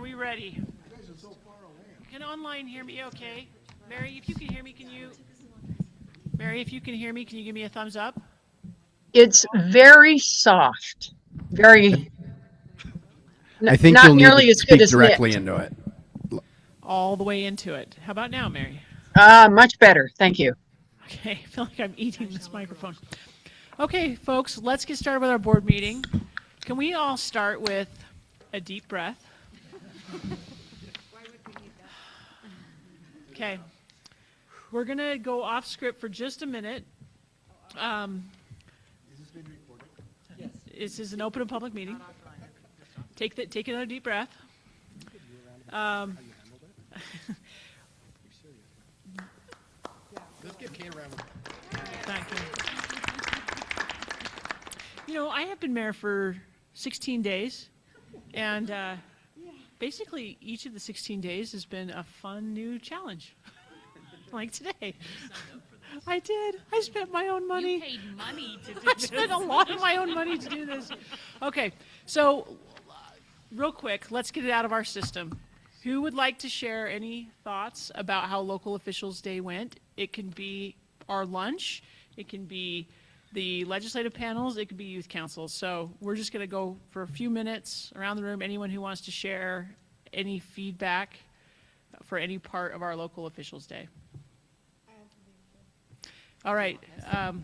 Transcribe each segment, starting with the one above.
we ready? You guys are so far away. Can online hear me okay? Mary, if you can hear me, can you give me a thumbs up? It's very soft. Very I think not you'll need nearly to as good speak as directly Nick. into it. All the way into it. How about now, Mary? Much better. Thank you. Okay, I feel like I'm eating this microphone. Okay, folks, let's get started with our board meeting. Can we all start with a deep breath? Okay. We're going to go off script for just a minute. Is this being recorded? Yes. This is an open and public meeting. Take another deep breath. Let's give Kate a round of Thank you. You know, I have been mayor for 16 days, and basically each of the 16 days has been a fun new challenge. Like today. I did. I spent my own money. You paid money to do I this. spent a lot of my own money to do this. Okay, so real quick, let's get it out of our system. Who would like to share any thoughts about how Local Officials Day went? It can be our lunch. It can be the legislative panels. It could be youth councils. So we're just going to go for a few minutes around the room. Anyone who wants to share any feedback for any part of our Local Officials Day. All right. So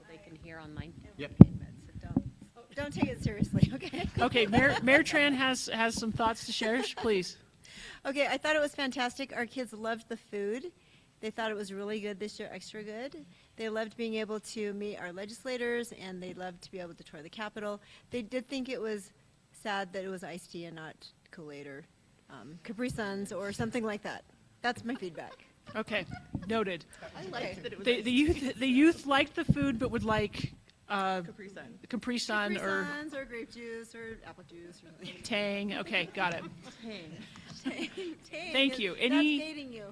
they can hear online. Yep. Don't take it seriously, okay? Okay, Mayor Tran has some thoughts to share. Please. Okay, I thought it was fantastic. Our kids loved the food. They thought it was really good this year, extra good. They loved being able to meet our legislators, and they loved to be able to tour the Capitol. They did think it was sad that it was iced tea and not Kool-Aid or Capri Suns or something like that. That's my feedback. Okay, noted. I liked that it was The youth liked the food, but would like Capri Sun. Capri Sun Capri or Suns or grape juice or apple juice or something. Tang. Okay, got it. Tang. Thank you. That's Any- dating you.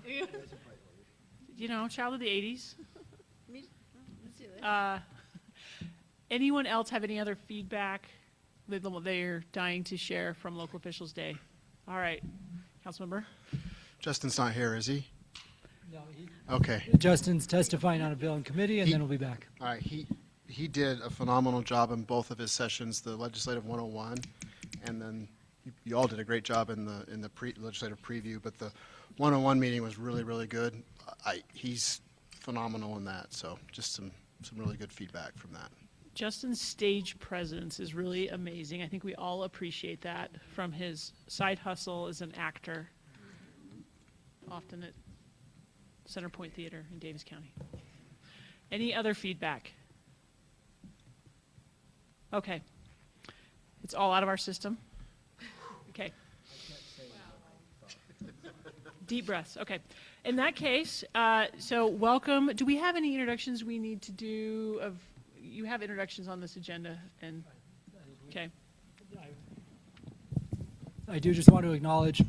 You know, child of the '80s. Me- let's do it. Anyone else have any other feedback that they're dying to share from Local Officials Day? All right, Councilmember. Justin's not here, is he? No, Okay. Justin's testifying on a bill in committee, and then we'll be back. All right. He did a phenomenal job in both of his sessions, the Legislative 101, and then you all did a great job in the legislative preview. But the 101 meeting was really, really good. He's phenomenal in that. So just some really good feedback from that. Justin's stage presence is really amazing. I think we all appreciate that from his side hustle as an actor, often at Centerpoint Theater in Davis County. Any other feedback? Okay. It's all out of our system? Okay. Deep breaths. Okay. In that case, so welcome. Do we have any introductions we need to do? You have introductions on this agenda, and okay. I do just want to acknowledge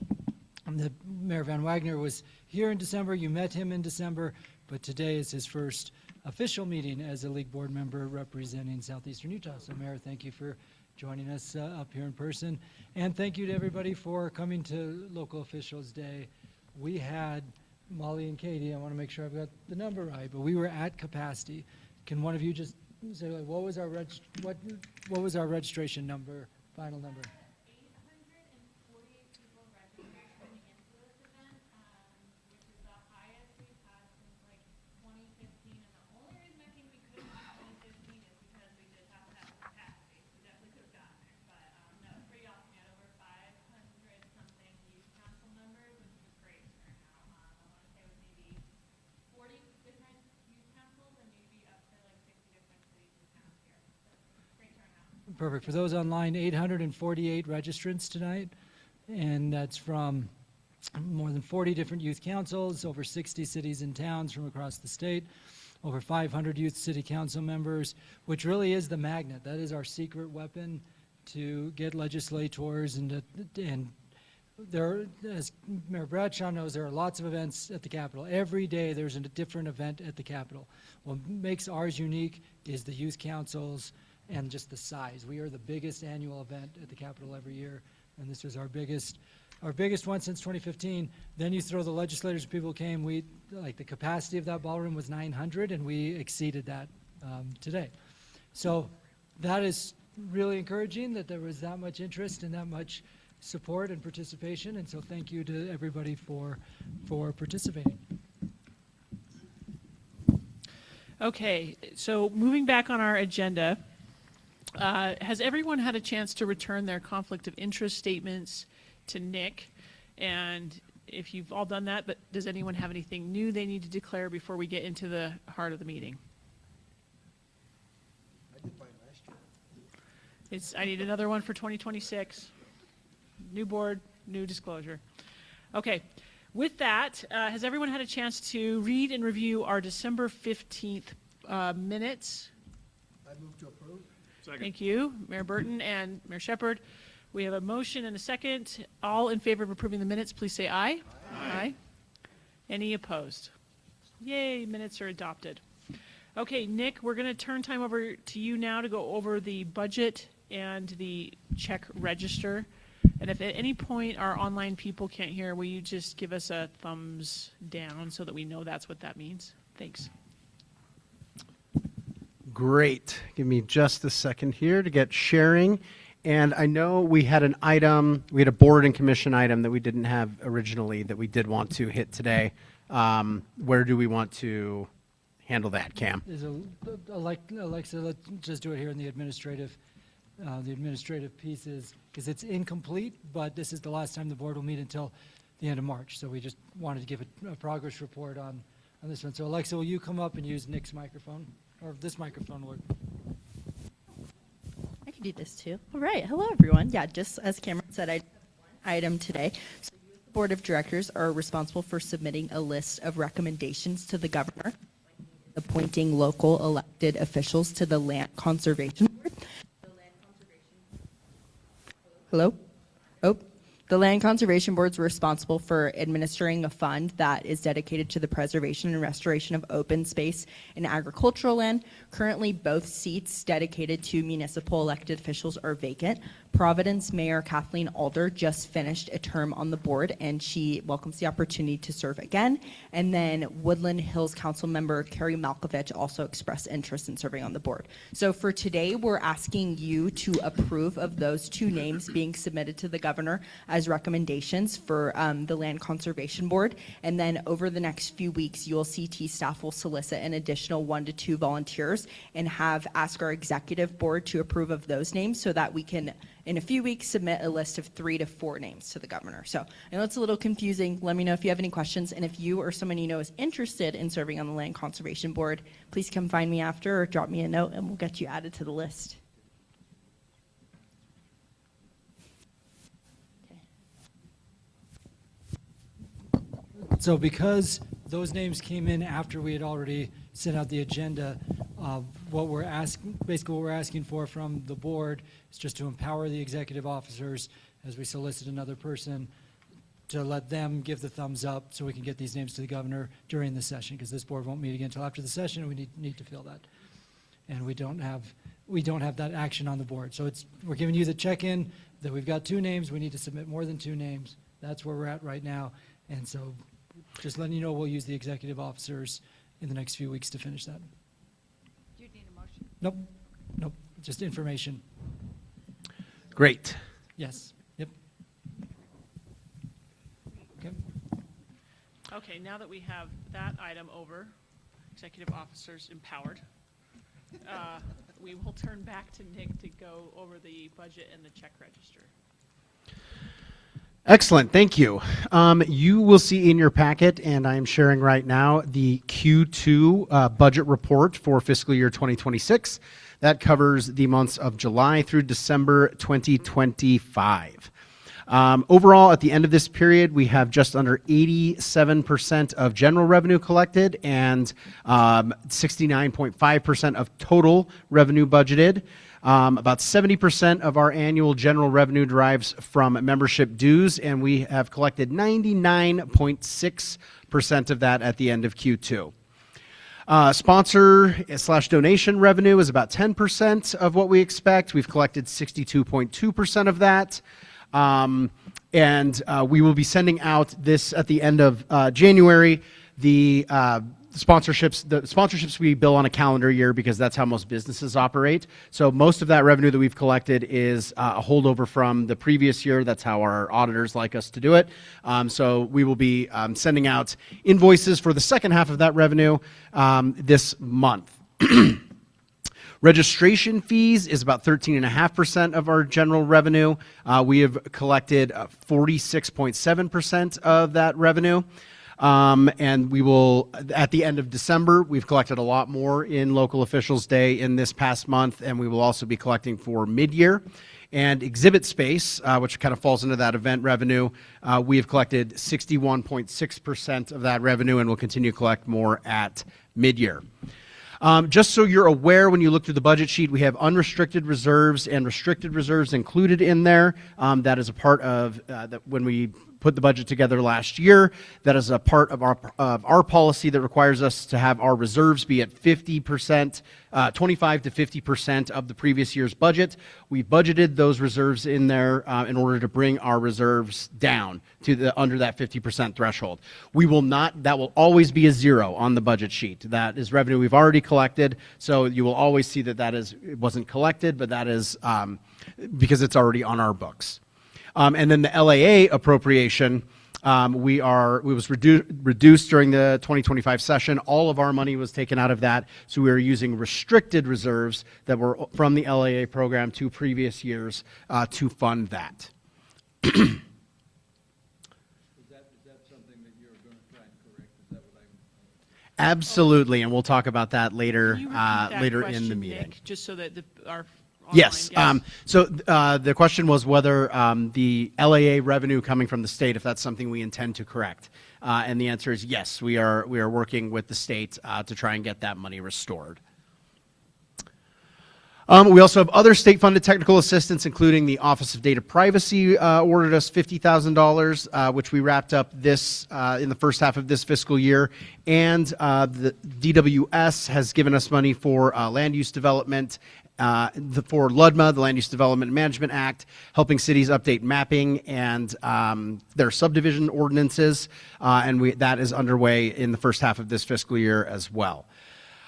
that Mayor Van Wagner was here in December. You met him in December, but today is his first official meeting as a league board member representing Southeastern Utah. So, Mayor, thank you for joining us up here in person, and thank you to everybody for coming to Local Officials Day. We had Molly and Katie. I want to make sure I've got the number right, but we were at capacity. Can one of you just say, like, what was our registration number, final number? 848 people registered coming into this event, which is the highest we've had since like 2015. And the only reason I think we couldn't do 2015 is because we just have to have capacity. We definitely could have gotten there, but that was pretty awesome. We had over 500 something youth council members, which was great turnout. I want to say it was maybe 40 different youth councils and maybe up to like 60 different cities and towns here. So great turnout. Perfect. For those online, 848 registrants tonight, and that's from more than 40 different youth councils, over 60 cities and towns from across the state, over 500 youth city council members, which really is the magnet. That is our secret weapon to get legislators and there, as Mayor Bradshaw knows, there are lots of events at the Capitol. Every day there's a different event at the Capitol. What makes ours unique is the youth councils and just the size. We are the biggest annual event at the Capitol every year. and this was our biggest one since 2015. Then you throw the legislators, people who came, the capacity of that ballroom was 900, and we exceeded that today. So that is really encouraging that there was that much interest and that much support and participation, and so thank you to everybody for participating. Okay, so moving back on our agenda, has everyone had a chance to return their conflict of interest statements to Nick? And if you've all done that, but does anyone have anything new they need to declare before we get into the heart of the meeting? I need another one for 2026. New board, new disclosure. Okay, with that, has everyone had a chance to read and review our December 15th minutes? I move to approve. Thank you, Mayor Burton and Mayor Shepherd. We have a motion and a second. All in favor of approving the minutes, please say aye. Aye. Any opposed? Yay, minutes are adopted. Okay, Nick, we're going to turn time over to you now to go over the budget and the check register. And if at any point our online people can't hear, will you just give us a thumbs down so that we know that's what that means? Thanks. Great. Give me just a second here to get sharing. And I know we had an item, we had a board and commission item that we didn't have originally that we did want to hit today. Where do we want to handle that, Cam? Alexa, let's just do it here in the administrative pieces, because it's incomplete, but this is the last time the board will meet until the end of March. So we just wanted to give a progress report on this one. So Alexa, will you come up and use Nick's microphone, or this microphone work? I can do this too. All right. Hello, everyone. Yeah, just as Cameron said, I have one item today. So you, as the board of directors, are responsible for submitting a list of recommendations to the governor, appointing local elected officials to the Land Conservation Board. Hello? Oh. The Land Conservation Board is responsible for administering a fund that is dedicated to the preservation and restoration of open space and agricultural land. Currently, both seats dedicated to municipal elected officials are vacant. Providence Mayor Kathleen Alder just finished a term on the board, and she welcomes the opportunity to serve again. And then Woodland Hills Council member Carrie Malkovich also expressed interest in serving on the board. So for today, we're asking you to approve of those two names being submitted to the governor as recommendations for the Land Conservation Board. And then over the next few weeks, ULCT staff will solicit an additional 1 to 2 volunteers and ask our executive board to approve of those names so that we can, in a few weeks, submit a list of 3 to 4 names to the governor. So I know it's a little confusing. Let me know if you have any questions. And if you or someone you know is interested in serving on the Land Conservation Board, please come find me after or drop me a note and we'll get you added to the list. So because those names came in after we had already sent out the agenda, what we're asking for from the board is just to empower the executive officers as we solicit another person to let them give the thumbs up so we can get these names to the governor during the session, because this board won't meet again until after the session, and we need to fill that. And we don't have that action on the board. So we're giving you the check-in that we've got 2 names. We need to submit more than 2 names. That's where we're at right now. And so just letting you know, we'll use the executive officers in the next few weeks to finish that. Do you need a motion? Nope, just information. Great. Yes, yep. Okay. Okay, now that we have that item over, executive officers empowered, we will turn back to Nick to go over the budget and the check register. Excellent, thank you. You will see in your packet, and I'm sharing right now, the Q2 budget report for fiscal year 2026. That covers the months of July through December 2025. Overall, at the end of this period, we have just under 87% of general revenue collected and 69.5% of total revenue budgeted. About 70% of our annual general revenue derives from membership dues, and we have collected 99.6% of that at the end of Q2. Sponsor/donation revenue is about 10% of what we expect. We've collected 62.2% of that. We will be sending out this at the end of January. The sponsorships we bill on a calendar year because that's how most businesses operate. So most of that revenue that we've collected is a holdover from the previous year. That's how our auditors like us to do it. So we will be sending out invoices for the second half of that revenue this month. Registration fees is about 13.5% of our general revenue. We have collected 46.7% of that revenue. And we will, at the end of December, we've collected a lot more in Local Officials Day in this past month, and we will also be collecting for mid-year. And exhibit space, which kind of falls into that event revenue, we have collected 61.6% of that revenue and will continue to collect more at mid-year. Just so you're aware, when you look through the budget sheet, we have unrestricted reserves and restricted reserves included in there. That is a part of when we put the budget together last year. That is a part of our policy that requires us to have our reserves be at 50%, 25 to 50% of the previous year's budget. We budgeted those reserves in there in order to bring our reserves down to under that 50% threshold. That will always be a zero on the budget sheet. That is revenue we've already collected, so you will always see it wasn't collected, but that is because it's already on our books. And then the LAA appropriation, it was reduced during the 2025 session. All of our money was taken out of that, so we are using restricted reserves that were from the LAA program to previous years to fund that. Is that something that you're going to try and correct? Is that what Absolutely, and we'll talk about that later Can you repeat that later in question, the meeting. Nick, just so that our Yes. online- So the question was whether the LAA revenue coming from the state, if that's something we intend to correct. And the answer is yes. We are working with the state to try and get that money restored. We also have other state-funded technical assistance, including the Office of Data Privacy awarded us $50,000, which we wrapped up in the first half of this fiscal year. And the DWS has given us money for land use development, for LUDMA, the Land Use Development and Management Act, helping cities update mapping and their subdivision ordinances. And that is underway in the first half of this fiscal year as well.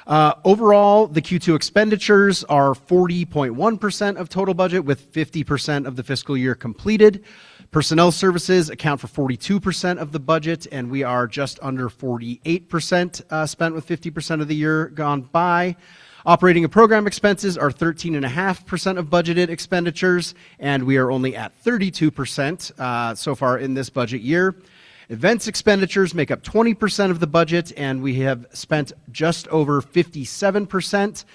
Overall, the Q2 expenditures are 40.1% of total budget, with 50% of the fiscal year completed. Personnel services account for 42% of the budget, and we are just under 48% spent with 50% of the year gone by. Operating and program expenses are 13.5% of budgeted expenditures, and we are only at 32% so far in this budget year. Events expenditures make up 20% of the budget, and we have spent just over 57%,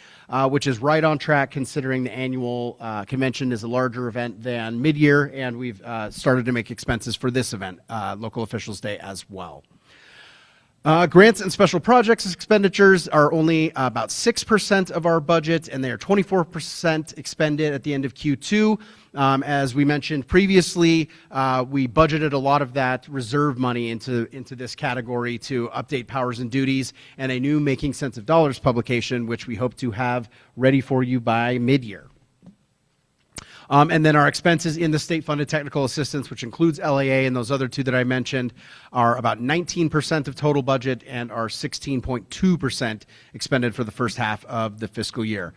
which is right on track considering the annual convention is a larger event than mid-year, and we've started to make expenses for this event, Local Officials Day, as well. Grants and special projects expenditures are only about 6% of our budget, and they are 24% expended at the end of Q2. As we mentioned previously, we budgeted a lot of that reserve money into this category to update powers and duties and a new Making Sense of Dollars publication, which we hope to have ready for you by mid-year. And then our expenses in the state-funded technical assistance, which includes LAA and those other two that I mentioned, are about 19% of total budget and are 16.2% expended for the first half of the fiscal year.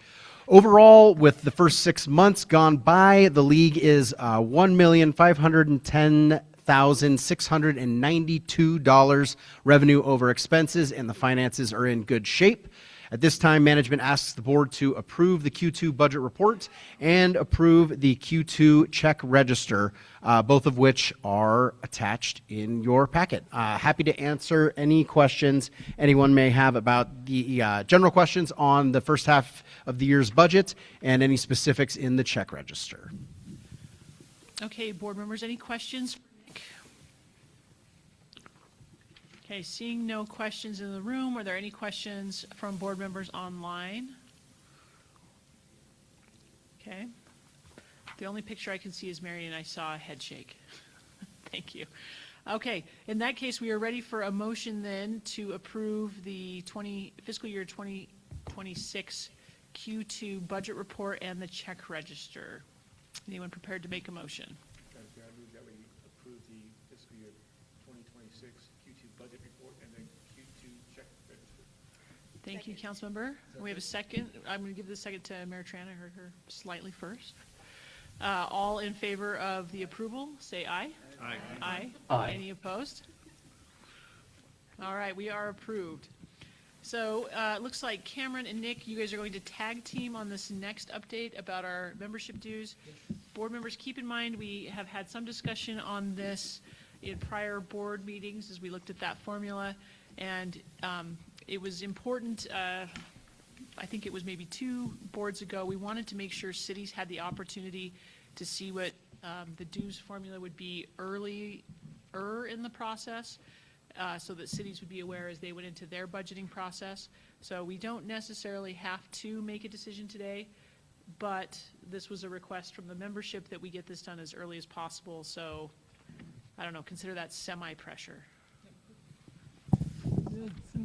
Overall, with the first 6 months gone by, the league is $1,510,692 revenue over expenses, and the finances are in good shape. At this time, management asks the board to approve the Q2 budget report and approve the Q2 check register, both of which are attached in your packet. Happy to answer any questions anyone may have about the general questions on the first half of the year's budget and any specifics in the check register. Okay, board members, any questions? Okay, seeing no questions in the room, are there any questions from board members online? Okay. The only picture I can see is Mary, and I saw a head shake. Thank you. Okay, in that case, we are ready for a motion then to approve the fiscal year 2026 Q2 budget report and the check register. Anyone prepared to make a motion? approve the fiscal year 2026 Q2 budget report and then Q2 check register. Thank you, Councilmember. We have a second. I'm going to give the second to Mayor Tran. I heard her slightly first. All in favor of the approval, say aye. Aye. Aye. Aye. Any opposed? All right, we are approved. So it looks like Cameron and Nick, you guys are going to tag team on this next update about our membership dues. Board members, keep in mind, we have had some discussion on this in prior board meetings as we looked at that formula. And it was important, I think it was maybe 2 boards ago, we wanted to make sure cities had the opportunity to see what the dues formula would be earlier in the process, so that cities would be aware as they went into their budgeting process. So we don't necessarily have to make a decision today, but this was a request from the membership that we get this done as early as possible. So, I don't know, consider that semi-pressure.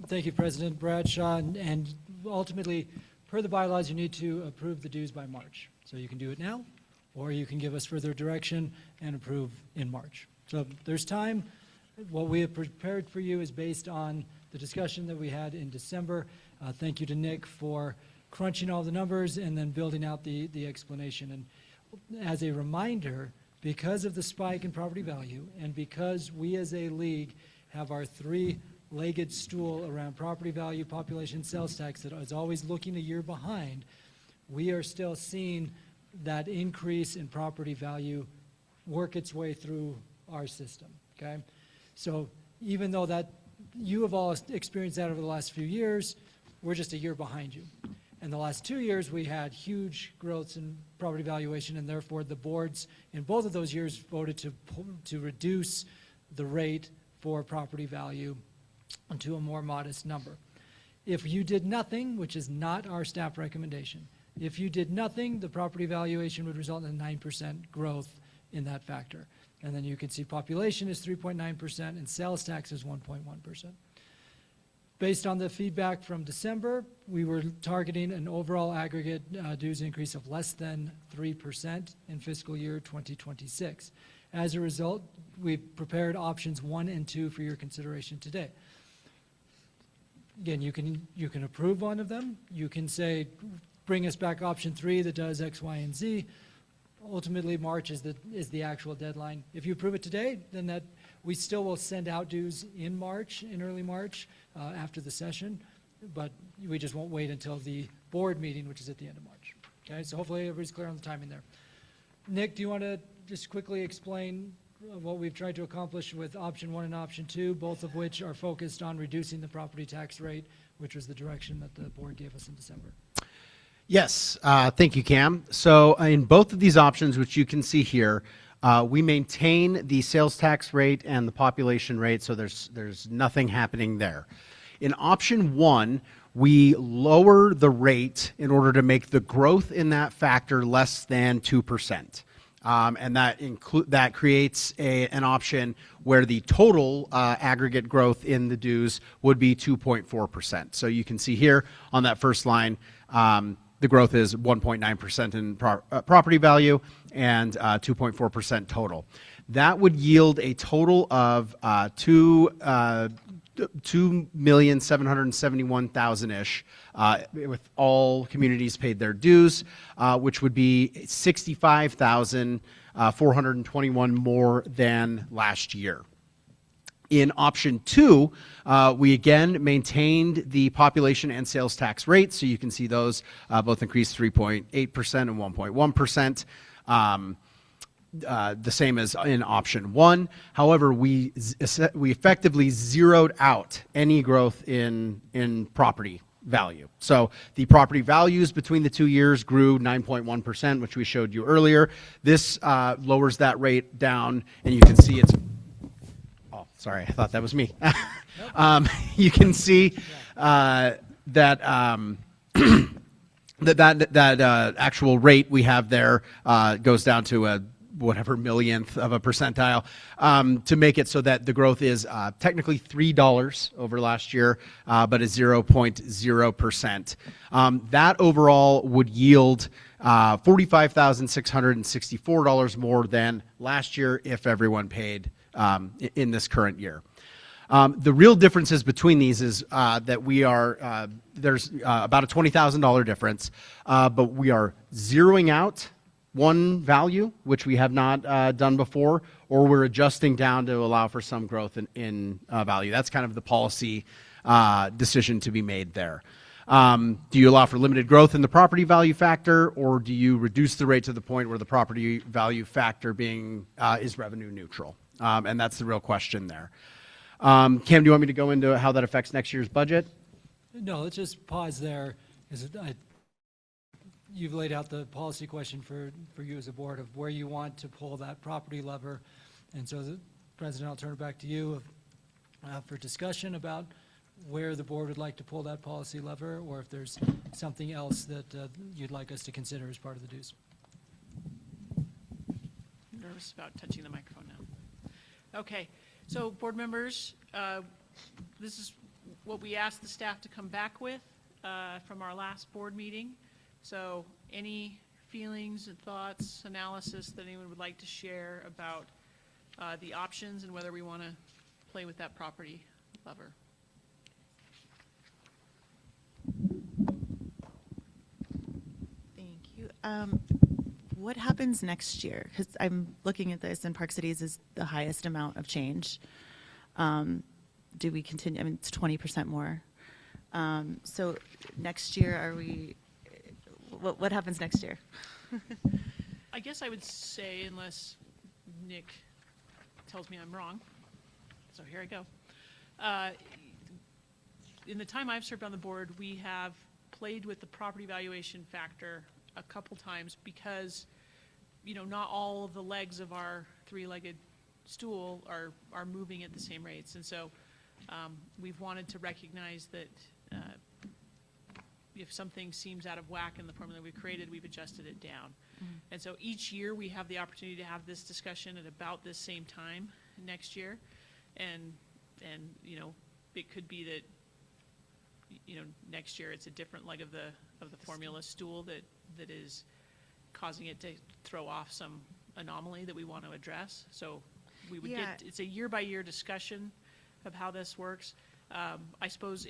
Thank you, President Bradshaw. And ultimately, per the bylaws, you need to approve the dues by March. So you can do it now, or you can give us further direction and approve in March. So there's time. What we have prepared for you is based on the discussion that we had in December. Thank you to Nick for crunching all the numbers and then building out the explanation. And as a reminder, because of the spike in property value and because we as a league have our 3-legged stool around property value, population, sales tax that is always looking a year behind, we are still seeing that increase in property value work its way through our system, okay? So even though that you have all experienced that over the last few years, we're just a year behind you. In the last 2 years, we had huge growths in property valuation, and therefore the boards in both of those years voted to reduce the rate for property value to a more modest number. If you did nothing, which is not our staff recommendation, if you did nothing, the property valuation would result in a 9% growth in that factor. And then you can see population is 3.9% and sales tax is 1.1%. Based on the feedback from December, we were targeting an overall aggregate dues increase of less than 3% in fiscal year 2026. As a result, we've prepared options 1 and 2 for your consideration today. Again, you can approve one of them. You can say, bring us back option 3 that does X, Y, and Z. Ultimately, March is the actual deadline. If you approve it today, then that we still will send out dues in March, in early March, after the session, but we just won't wait until the board meeting, which is at the end of March. Okay, so hopefully everybody's clear on the timing there. Nick, do you want to just quickly explain what we've tried to accomplish with option 1 and option 2, both of which are focused on reducing the property tax rate, which was the direction that the board gave us in December? Yes, thank you, Cam. So in both of these options, which you can see here, we maintain the sales tax rate and the population rate, so there's nothing happening there. In option 1, we lower the rate in order to make the growth in that factor less than 2%. And that creates an option where the total aggregate growth in the dues would be 2.4%. So you can see here on that first line, the growth is 1.9% in property value and 2.4% total. That would yield a total of 2,771,000-ish with all communities paid their dues, which would be 65,421 more than last year. In option 2, we again maintained the population and sales tax rates, so you can see those both increased 3.8% and 1.1%. The same as in option 1. However, we effectively zeroed out any growth in property value. So the property values between the 2 years grew 9.1%, which we showed you earlier. This lowers that rate down, and you can see it's. Oh, sorry, I thought that was me. You can see that. that actual rate we have there goes down to a whatever millionth of a percentile to make it so that the growth is technically $3 over last year, but is 0.0%. That overall would yield $45,664 more than last year if everyone paid in this current year. The real differences between these is that we are, there's about a $20,000 difference, but we are zeroing out one value, which we have not done before, or we're adjusting down to allow for some growth in value. That's kind of the policy decision to be made there. Do you allow for limited growth in the property value factor, or do you reduce the rate to the point where the property value factor being is revenue neutral? And that's the real question there. Cam, do you want me to go into how that affects next year's budget? No, let's just pause there. You've laid out the policy question for you as a board of where you want to pull that property lever. And so, President, I'll turn it back to you for discussion about where the board would like to pull that policy lever, or if there's something else that you'd like us to consider as part of the dues. I'm nervous about touching the microphone now. Okay, so board members, this is what we asked the staff to come back with from our last board meeting. So any feelings and thoughts, analysis that anyone would like to share about the options and whether we want to play with that property lever? Thank you. What happens next year? Because I'm looking at this, and Park Cities is the highest amount of change. Do we continue? I mean, it's 20% more. So next year, are we? What happens next year? I guess I would say, unless Nick tells me I'm wrong, so here I go. In the time I've served on the board, we have played with the property valuation factor a couple times because, you know, not all of the legs of our three-legged stool are moving at the same rates. And so we've wanted to recognize that if something seems out of whack in the formula we created, we've adjusted it down. Mm-hmm. And so each year we have the opportunity to have this discussion at about this same time next year. And you know, it could be that, you know, next year it's a different leg of the formula stool that is causing it to throw off some anomaly that we want to address. So we would get, it's a year by year discussion of how this works. I suppose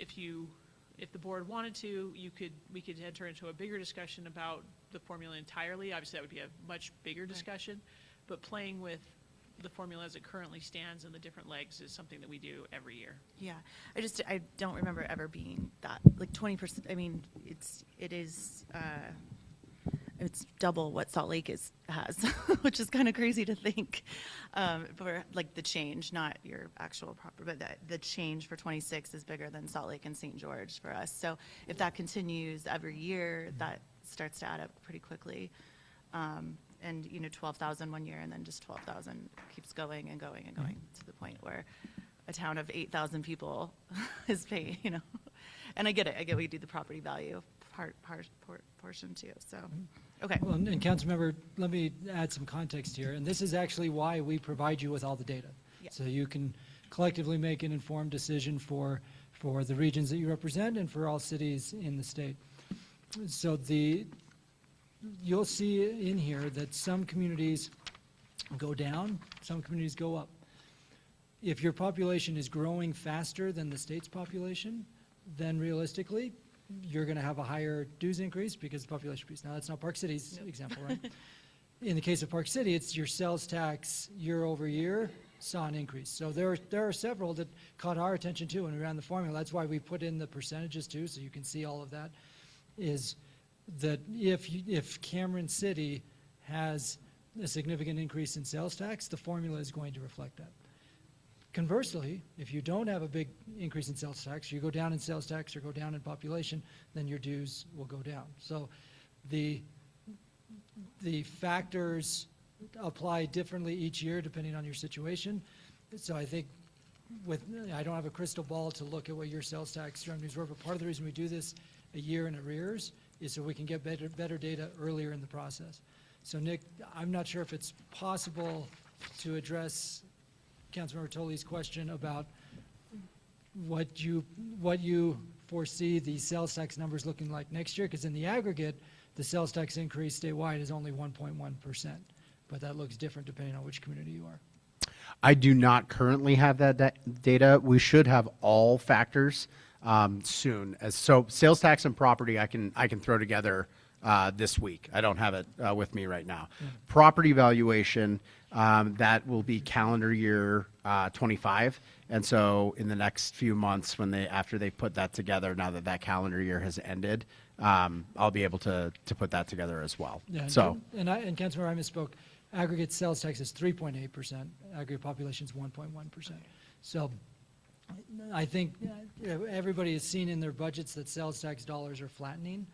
if the board wanted to, we could enter into a bigger discussion about the formula entirely. Obviously that would be a much bigger discussion, but playing with the formula as it currently stands and the different legs is something that we do every year. Yeah, I don't remember ever being that, like 20%. I mean, it's double what Salt Lake has, which is kind of crazy to think. For like the change, not your actual property, but the change for 26 is bigger than Salt Lake and St. George for us. So if that continues every year, that starts to add up pretty quickly. And, you know, 12,000 one year and then just 12,000 keeps going and going and going to the point where a town of 8,000 people is paying, you know. And I get it. I get we do the property value portion too. So, okay. Well, and Councilmember, let me add some context here. And this is actually why we provide you with all the data. Yeah. So you can collectively make an informed decision for the regions that you represent and for all cities in the state. So you'll see in here that some communities go down, some communities go up. If your population is growing faster than the state's population, then realistically, you're going to have a higher dues increase because the population increase. Now, that's not Park City's example, right? In the case of Park City, it's your sales tax year over year saw an increase. So there are several that caught our attention too when we ran the formula. That's why we put in the percentages too, so you can see all of that. Is that if Cameron City has a significant increase in sales tax, the formula is going to reflect that. Conversely, if you don't have a big increase in sales tax, you go down in sales tax or go down in population, then your dues will go down. So the factors apply differently each year depending on your situation. So I think I don't have a crystal ball to look at what your sales tax revenues were, but part of the reason we do this a year in arrears is so we can get better data earlier in the process. So Nick, I'm not sure if it's possible to address Councilmember Toley's question about what you foresee the sales tax numbers looking like next year, because in the aggregate, The sales tax increase statewide is only 1.1%, but that looks different depending on which community you are. I do not currently have that data. We should have all factors soon. So sales tax and property, I can throw together this week. I don't have it with me right now. Property valuation, that will be calendar year 25. And so in the next few months, after they put that together, now that that calendar year has ended, I'll be able to put that together as well. Yeah, So and Councilmember, I misspoke. Aggregate sales tax is 3.8%. Aggregate population is 1.1%. So I think everybody has seen in their budgets that sales tax dollars are flattening.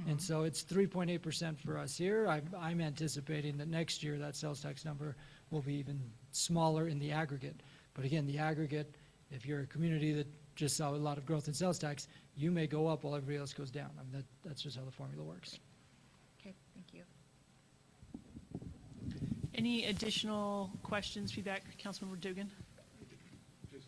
And so it's 3.8% for us here. I'm anticipating that next year that sales tax number will be even smaller in the aggregate. But again, the aggregate, if you're a community that just saw a lot of growth in sales tax, you may go up while everybody else goes down. I mean, that's just how the formula works. Okay, thank you. Any additional questions, feedback, Councilmember Dugan? Just,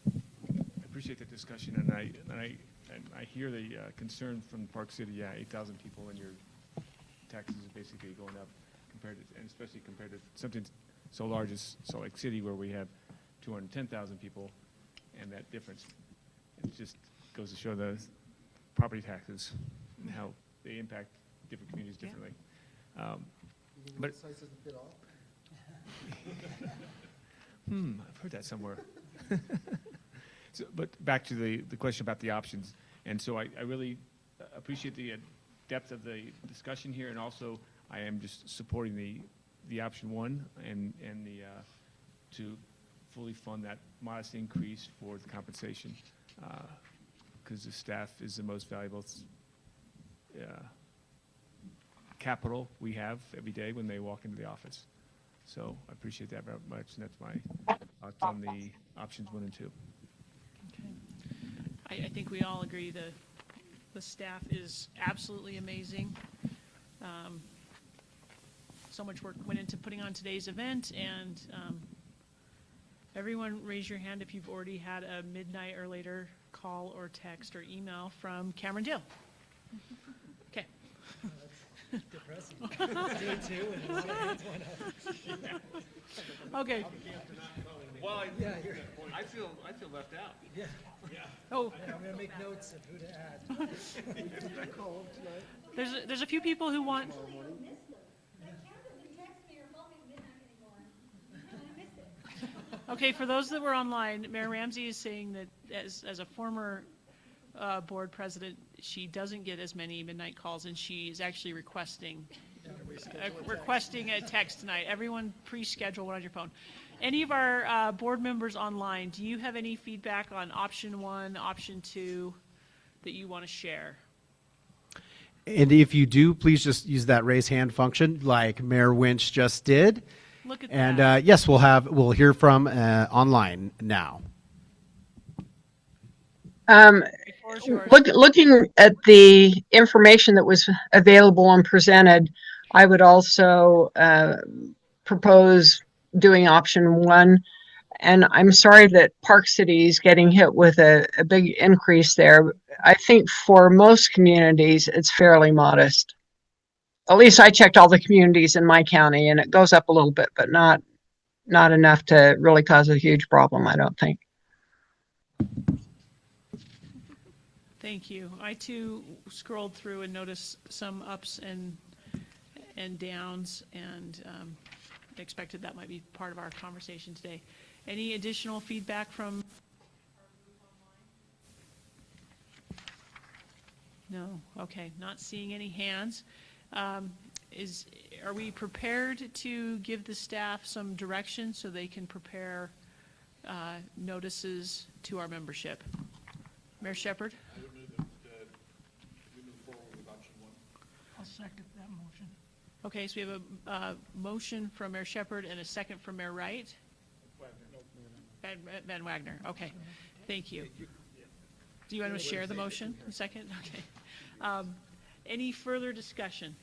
I appreciate the discussion, and I hear the concern from Park City. Yeah, 8,000 people, and your taxes are basically going up compared to, and especially compared to something so large as Salt Lake City, where we have 210,000 people, and that difference. It just goes to show the property taxes and how they impact different communities differently. But I've heard that somewhere. So, but back to the question about the options, and so I really appreciate the depth of the discussion here, and also I am just supporting the option one and the to fully fund that modest increase for the compensation, because the staff is the most valuable capital we have every day when they walk into the office. So I appreciate that very much, and that's my thoughts on the options 1 and 2. Okay. I think we all agree the staff is absolutely amazing. So much work went into putting on today's event, and everyone raise your hand if you've already had a midnight or later call or text or email from Cameron Dale. Okay. Depressing. Day 2 and a lot of hands went up. Okay. Well, I feel left out. Yeah. Oh, I'm going to make notes of who to add. there's a few people who want. Okay, for those that were online, Mayor Ramsey is saying that as a former board president, she doesn't get as many midnight calls, and she is actually requesting a text tonight. Everyone pre-schedule one on your phone. Any of our board members online, do you have any feedback on option 1, option 2 that you want to share? And if you do, please just use that raise hand function like Mayor Winch just did. Look at And that. yes, we'll hear from online now. Floor is yours. Looking at the information that was available and presented, I would also propose doing option 1. And I'm sorry that Park City is getting hit with a big increase there. I think for most communities, it's fairly modest. At least I checked all the communities in my county, and it goes up a little bit, but not enough to really cause a huge problem, I don't think. Thank you. I too scrolled through and noticed some ups and downs, and expected that might be part of our conversation today. Any additional feedback from our group online? No. Okay. Not seeing any hands. Are we prepared to give the staff some direction so they can prepare notices to our membership? Mayor Shepherd? I would move that we move forward with option 1. I'll second that motion. Okay, so we have a motion from Mayor Shepherd and a second from Mayor Wright. Van Wagner, okay, thank you. Do you want to share the motion, a second? Okay. Any further discussion?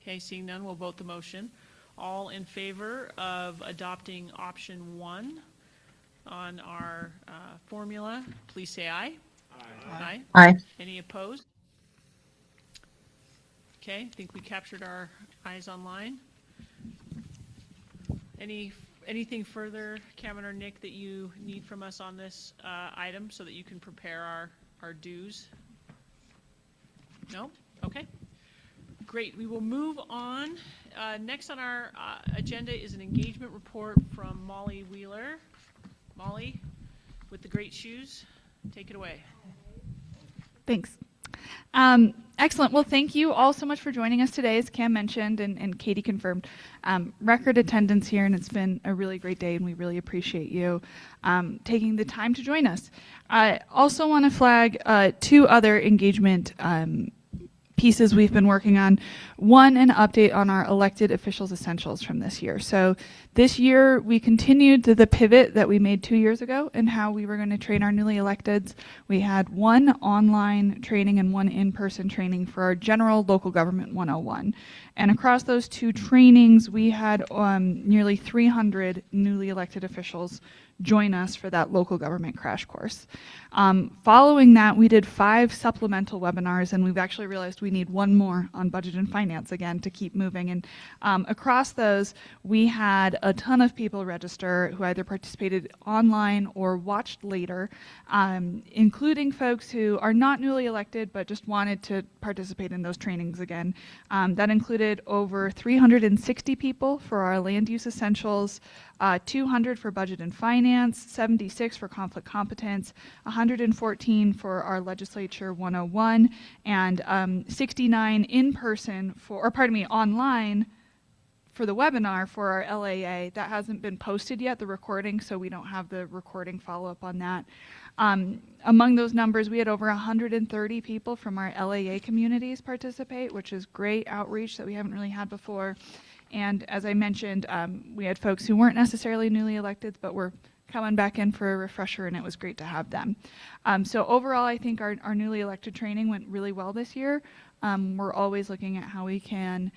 Okay, seeing none, we'll vote the motion. All in favor of adopting option 1 on our formula, please say aye. Aye. Aye. Any opposed? Okay, I think we captured our eyes online. Anything further, Cameron or Nick, that you need from us on this item so that you can prepare our dues? No? Okay. Great, we will move on. Next on our agenda is an engagement report from Molly Wheeler. Molly, with the great shoes, take it away. Thanks. Excellent. Well, thank you all so much for joining us today, as Cam mentioned and Katie confirmed. Record attendance here, and it's been a really great day, and we really appreciate you taking the time to join us. I also want to flag 2 other engagement pieces we've been working on. One, an update on our elected officials essentials from this year. So this year we continued the pivot that we made 2 years ago and how we were going to train our newly electeds. We had 1 online training and 1 in-person training for our general local government 101. And across those 2 trainings, we had nearly 300 newly elected officials join us for that local government crash course. Following that, we did 5 supplemental webinars, and we've actually realized we need 1 more on budget and finance again to keep moving. And across those, we had a ton of people register who either participated online or watched later, including folks who are not newly elected but just wanted to participate in those trainings again. That included over 360 people for our land use essentials, 200 for budget and finance, 76 for conflict competence, 114 for our legislature 101, and 69 in person online for the webinar for our LAA. That hasn't been posted yet, the recording, so we don't have the recording follow-up on that. Among those numbers, we had over 130 people from our LAA communities participate, which is great outreach that we haven't really had before. And as I mentioned, we had folks who weren't necessarily newly elected, but were coming back in for a refresher, and it was great to have them. So overall, I think our newly elected training went really well this year. We're always looking at how we can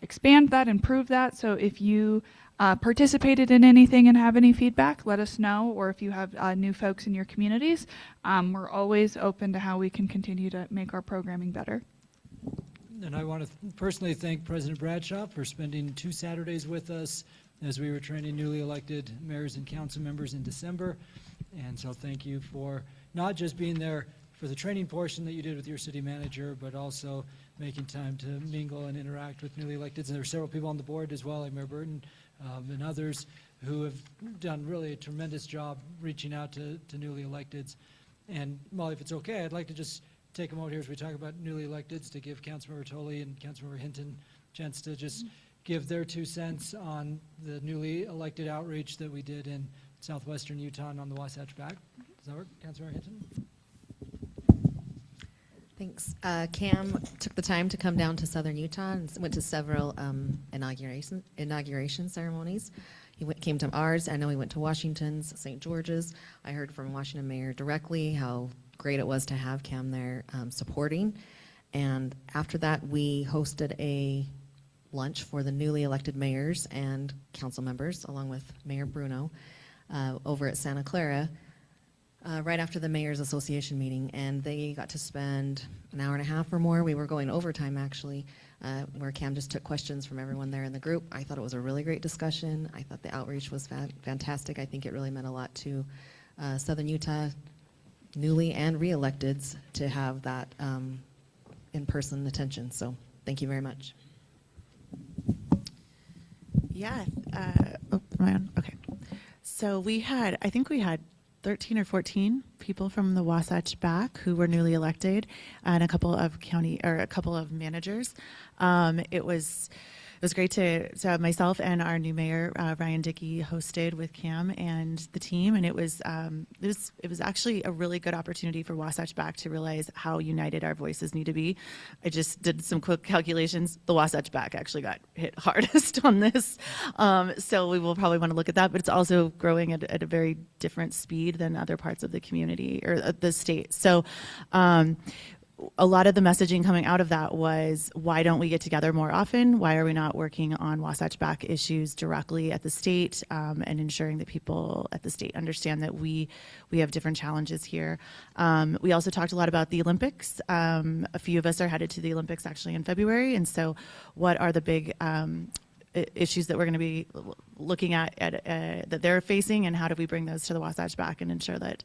expand that, improve that. So if you participated in anything and have any feedback, let us know. Or if you have new folks in your communities, we're always open to how we can continue to make our programming better. And I want to personally thank President Bradshaw for spending 2 Saturdays with us as we were training newly elected mayors and council members in December. And so thank you for not just being there for the training portion that you did with your city manager, but also making time to mingle and interact with newly electeds. And there are several people on the board as well, like Mayor Burton and others, who have done really a tremendous job reaching out to newly electeds. And Molly, if it's okay, I'd like to just take a moment here as we talk about newly electeds to give Councilmember Tolley and Councilmember Hinton a chance to just give their 2 cents on the newly elected outreach that we did in southwestern Utah and on the Wasatch Back. Does that work, Councilmember Hinton? Thanks. Cam took the time to come down to southern Utah and went to several inauguration ceremonies. He came to ours. I know he went to Washington's, St. George's. I heard from Washington Mayor directly how great it was to have Cam there supporting. And after that, we hosted a lunch for the newly elected mayors and council members, along with Mayor Bruno, over at Santa Clara, right after the Mayor's Association meeting. And they got to spend an hour and a half or more. We were going overtime, actually, where Cam just took questions from everyone there in the group. I thought it was a really great discussion. I thought the outreach was fantastic. I think it really meant a lot to Southern Utah newly and re-electeds to have that in-person attention. So thank you very much. Yeah. Am I on? Okay. So I think we had 13 or 14 people from the Wasatch Back who were newly elected, and a couple of managers. It was great to have myself and our new mayor Ryan Dickey hosted with Cam and the team, and it was actually a really good opportunity for Wasatch Back to realize how united our voices need to be. I just did some quick calculations. The Wasatch Back actually got hit hardest on this, so we will probably want to look at that. But it's also growing at a very different speed than other parts of the community or the state. So. a lot of the messaging coming out of that was, why don't we get together more often? Why are we not working on Wasatch Back issues directly at the state, and ensuring that people at the state understand that we have different challenges here? We also talked a lot about the Olympics. A few of us are headed to the Olympics actually in February, and so what are the big issues that we're going to be looking at that they're facing, and how do we bring those to the Wasatch Back and ensure that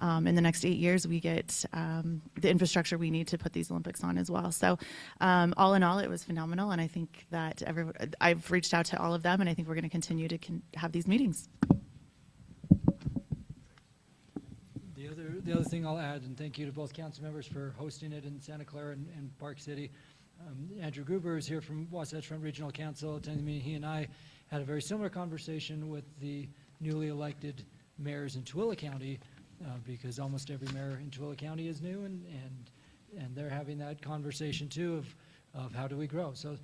in the next 8 years we get the infrastructure we need to put these Olympics on as well. So all in all, it was phenomenal, and I think that I've reached out to all of them, and I think we're going to continue to have these meetings. The other thing I'll add, and thank you to both council members for hosting it in Santa Clara and Park City. Andrew Gruber is here from Wasatch Front Regional Council attending the meeting. He and I had a very similar conversation with the newly elected mayors in Tooele County, because almost every mayor in Tooele County is new, and they're having that conversation too of how do we grow. So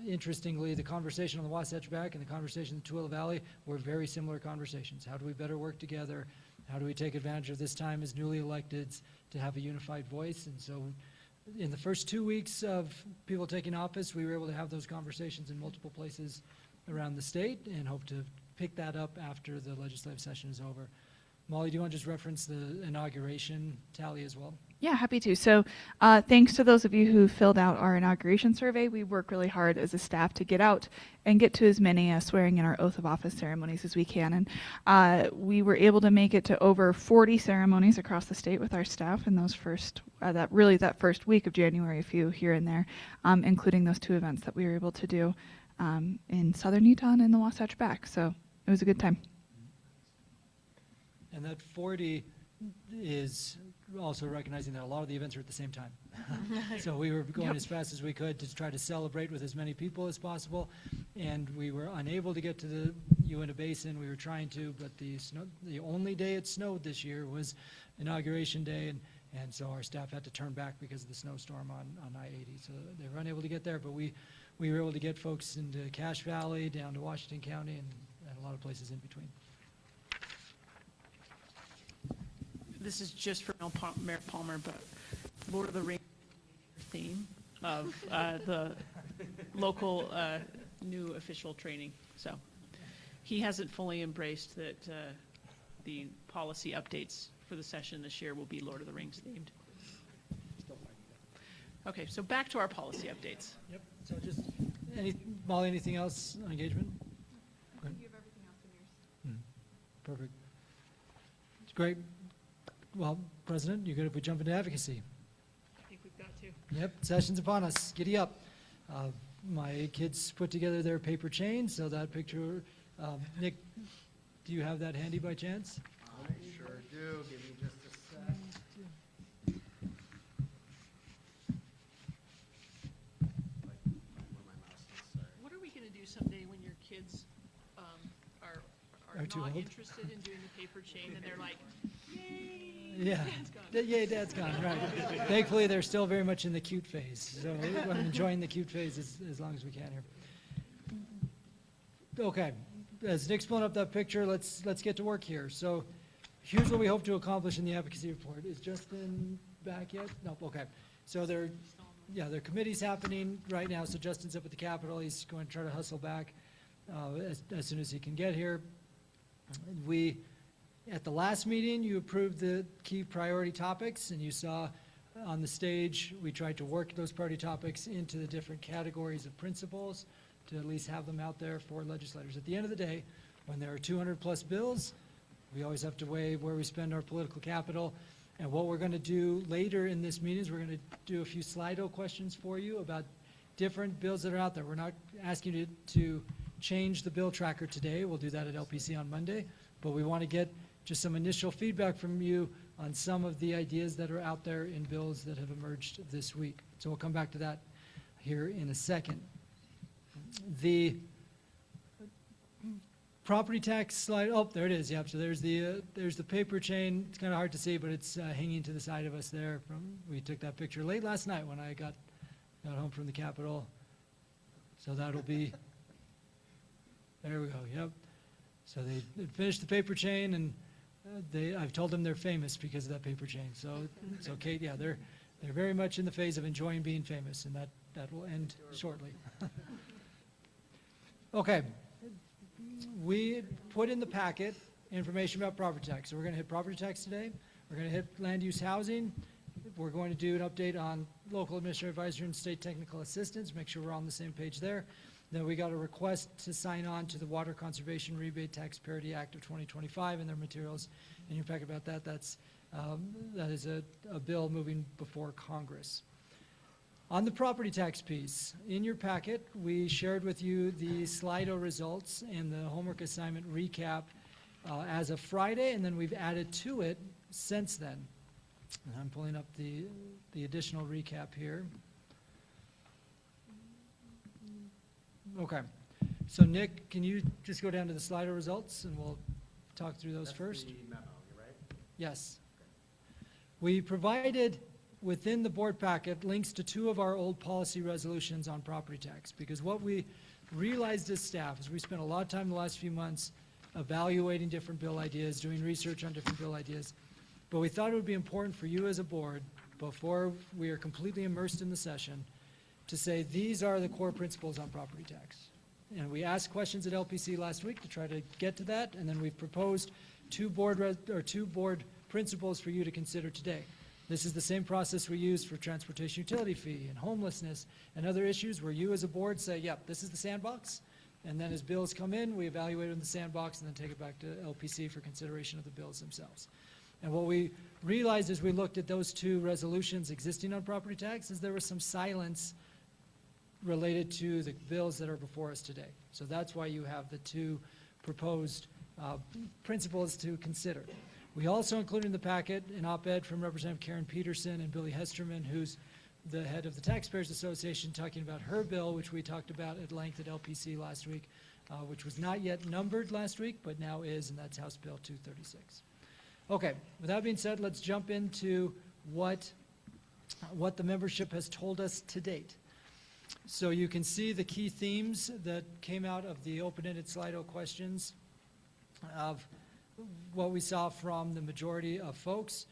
interestingly, the conversation on the Wasatch Back and the conversation in the Tooele Valley were very similar conversations. How do we better work together? How do we take advantage of this time as newly electeds to have a unified voice? And so in the first 2 weeks of people taking office, we were able to have those conversations in multiple places around the state, and hope to pick that up after the legislative session is over. Molly, do you want to just reference the inauguration tally as well? Yeah, happy to. So thanks to those of you who filled out our inauguration survey. We work really hard as a staff to get out and get to as many swearing in our oath of office ceremonies as we can. And we were able to make it to over 40 ceremonies across the state with our staff in those that first week of January, a few here and there, including those 2 events that we were able to do in southern Utah and in the Wasatch Back. So it was a good time. And that 40 is also recognizing that a lot of the events are at the same time. So we were going as fast as we could to try to celebrate with as many people as possible, and we were unable to get to the Uinta Basin. We were trying to, but the only day it snowed this year was Inauguration Day, and so our staff had to turn back because of the snowstorm on I-80. So they were unable to get there, but we were able to get folks into Cache Valley, down to Washington County, and a lot of places in between. This is just for Mayor Palmer, but Lord of the Rings theme of the local new official training. So he hasn't fully embraced that the policy updates for the session this year will be Lord of the Rings themed. Okay, so back to our policy updates. Yep. So just Molly, anything else on engagement? You have everything else in yours. Perfect. It's great. Well, President, you good if we jump into advocacy? I think we've got to. Yep, session's upon us. Giddy up. My kids put together their paper chain, so that picture, Nick, do you have that handy by chance? I sure do. Give me just a sec. What are we going to do someday when your kids are too not old? interested in doing the paper chain and they're like, yay, Yeah. Dad's gone. Yay, Dad's gone, right. Thankfully, they're still very much in the cute phase, so I'm enjoying the cute phase as long as we can here. Okay, as Nick's pulling up that picture, let's get to work here. So here's what we hope to accomplish in the advocacy report. Is Justin back yet? Nope, okay. So there are committees happening right now, so Justin's up at the Capitol. He's going to try to hustle back as soon as he can get here. At the last meeting, you approved the key priority topics, and you saw on the stage, we tried to work those priority topics into the different categories of principles to at least have them out there for legislators. At the end of the day, when there are 200-plus bills, we always have to weigh where we spend our political capital. And what we're going to do later in this meeting is we're going to do a few Slido questions for you about different bills that are out there. We're not asking you to change the bill tracker today. We'll do that at LPC on Monday. But we want to get just some initial feedback from you on some of the ideas that are out there in bills that have emerged this week. So we'll come back to that here in a second. The property tax slide, oh, there it is, yep. So there's the paper chain. It's kind of hard to see, but it's hanging to the side of us there. We took that picture late last night when I got home from the Capitol. So that'll be, there we go, yep. So they finished the paper chain, and I've told them they're famous because of that paper chain. So Kate, yeah, They're very much in the phase of enjoying being famous, and that will end shortly. Okay. We put in the packet information about property tax. So we're going to hit property tax today. We're going to hit land use housing. We're going to do an update on local administrative advisory and state technical assistance, make sure we're on the same page there. Then we got a request to sign on to the Water Conservation Rebate Tax Parity Act of 2025, and their materials in your packet about that. That is a bill moving before Congress. On the property tax piece, in your packet, we shared with you the Slido results and the homework assignment recap as of Friday, and then we've added to it since then. And I'm pulling up the additional recap here. Okay. So Nick, can you just go down to the Slido results and we'll talk through those first? The memo, right? Yes. We provided within the board packet links to 2 of our old policy resolutions on property tax, because what we realized as staff is we spent a lot of time the last few months evaluating different bill ideas, doing research on different bill ideas, but we thought it would be important for you as a board, before we are completely immersed in the session, to say these are the core principles on property tax. And we asked questions at LPC last week to try to get to that, and then we've proposed 2 board principles for you to consider today. This is the same process we use for transportation utility fee and homelessness and other issues where you as a board say, yep, this is the sandbox. And then as bills come in, we evaluate in the sandbox and then take it back to LPC for consideration of the bills themselves. And what we realized as we looked at those 2 resolutions existing on property tax is there was some silence related to the bills that are before us today. So that's why you have the 2 proposed principles to consider. We also included in the packet an op-ed from Representative Karen Peterson and Billy Hesterman, who's the head of the Taxpayers Association, talking about her bill, which we talked about at length at LPC last week, which was not yet numbered last week, but now is, and that's House Bill 236. Okay, with that being said, let's jump into what the membership has told us to date. So you can see the key themes that came out of the open-ended Slido questions of what we saw from the majority of folks.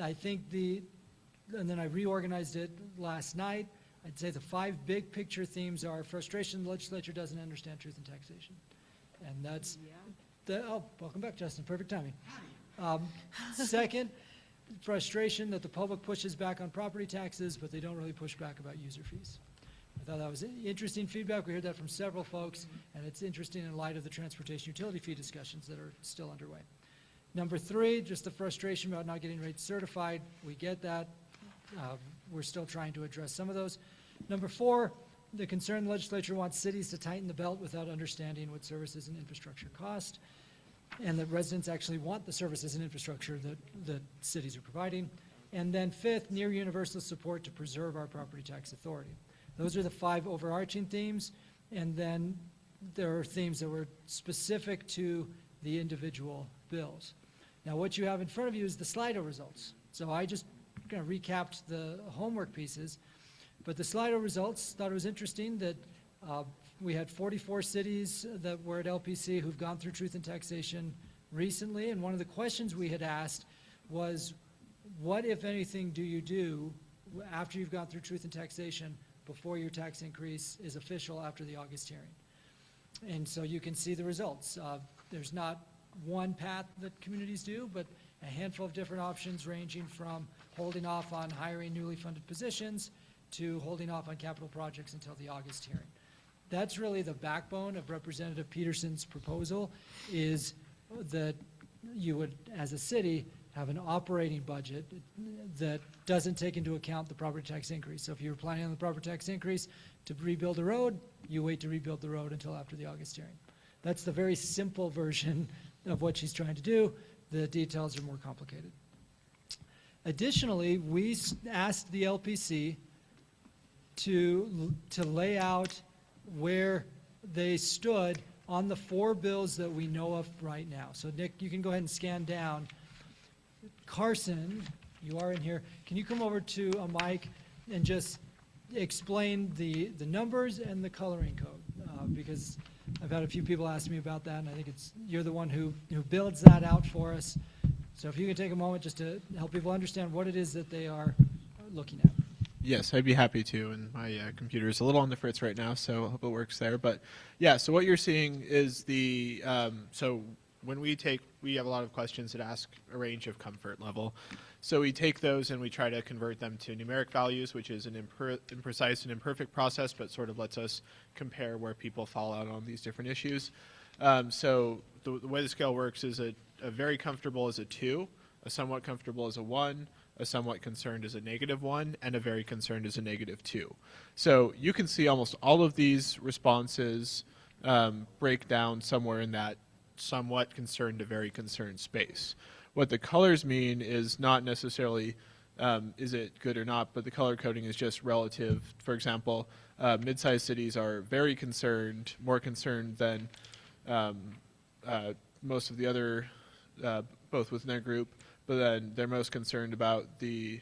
I think and then I reorganized it last night. I'd say the 5 big picture themes are frustration the legislature doesn't understand truth in taxation. And that's, welcome back, Justin, perfect timing. Second, frustration that the public pushes back on property taxes, but they don't really push back about user fees. I thought that was interesting feedback. We heard that from several folks, and it's interesting in light of the transportation utility fee discussions that are still underway. Number 3, just the frustration about not getting rates certified. We get that. We're still trying to address some of those. Number 4, the concern the legislature wants cities to tighten the belt without understanding what services and infrastructure cost, and that residents actually want the services and infrastructure that cities are providing. And then 5th, near universal support to preserve our property tax authority. Those are the 5 overarching themes, and then there are themes that were specific to the individual bills. Now, what you have in front of you is the Slido results. So I just kind of recapped the homework pieces, but the Slido results, thought it was interesting that we had 44 cities that were at LPC who've gone through truth in taxation recently, and one of the questions we had asked was, what, if anything, do you do after you've gone through truth in taxation before your tax increase is official after the August hearing? And so you can see the results. There's not one path that communities do, but a handful of different options ranging from holding off on hiring newly funded positions to holding off on capital projects until the August hearing. That's really the backbone of Representative Peterson's proposal, is that you would, as a city, have an operating budget that doesn't take into account the property tax increase. So if you're planning on the property tax increase to rebuild a road, you wait to rebuild the road until after the August hearing. That's the very simple version of what she's trying to do. The details are more complicated. Additionally, we asked the LPC to lay out where they stood on the 4 bills that we know of right now. So Nick, you can go ahead and scan down. Carson, you are in here. Can you come over to a mic and just explain the numbers and the coloring code? Because I've had a few people ask me about that, and I think you're the one who builds that out for us. So if you can take a moment just to help people understand what it is that they are looking at? Yes, I'd be happy to, and my computer is a little on the fritz right now, so I hope it works there. But yeah, so what you're seeing is the, so when we have a lot of questions that ask a range of comfort level. So we take those and we try to convert them to numeric values, which is an imprecise and imperfect process, but sort of lets us compare where people fall out on these different issues. So the way the scale works is a very comfortable is a 2, a somewhat comfortable is a 1, a somewhat concerned is a -1, and a very concerned is a -2. So you can see almost all of these responses break down somewhere in that somewhat concerned to very concerned space. What the colors mean is not necessarily is it good or not, but the color coding is just relative. For example, mid-sized cities are very concerned, more concerned than most of the other, both within their group, but then they're most concerned about the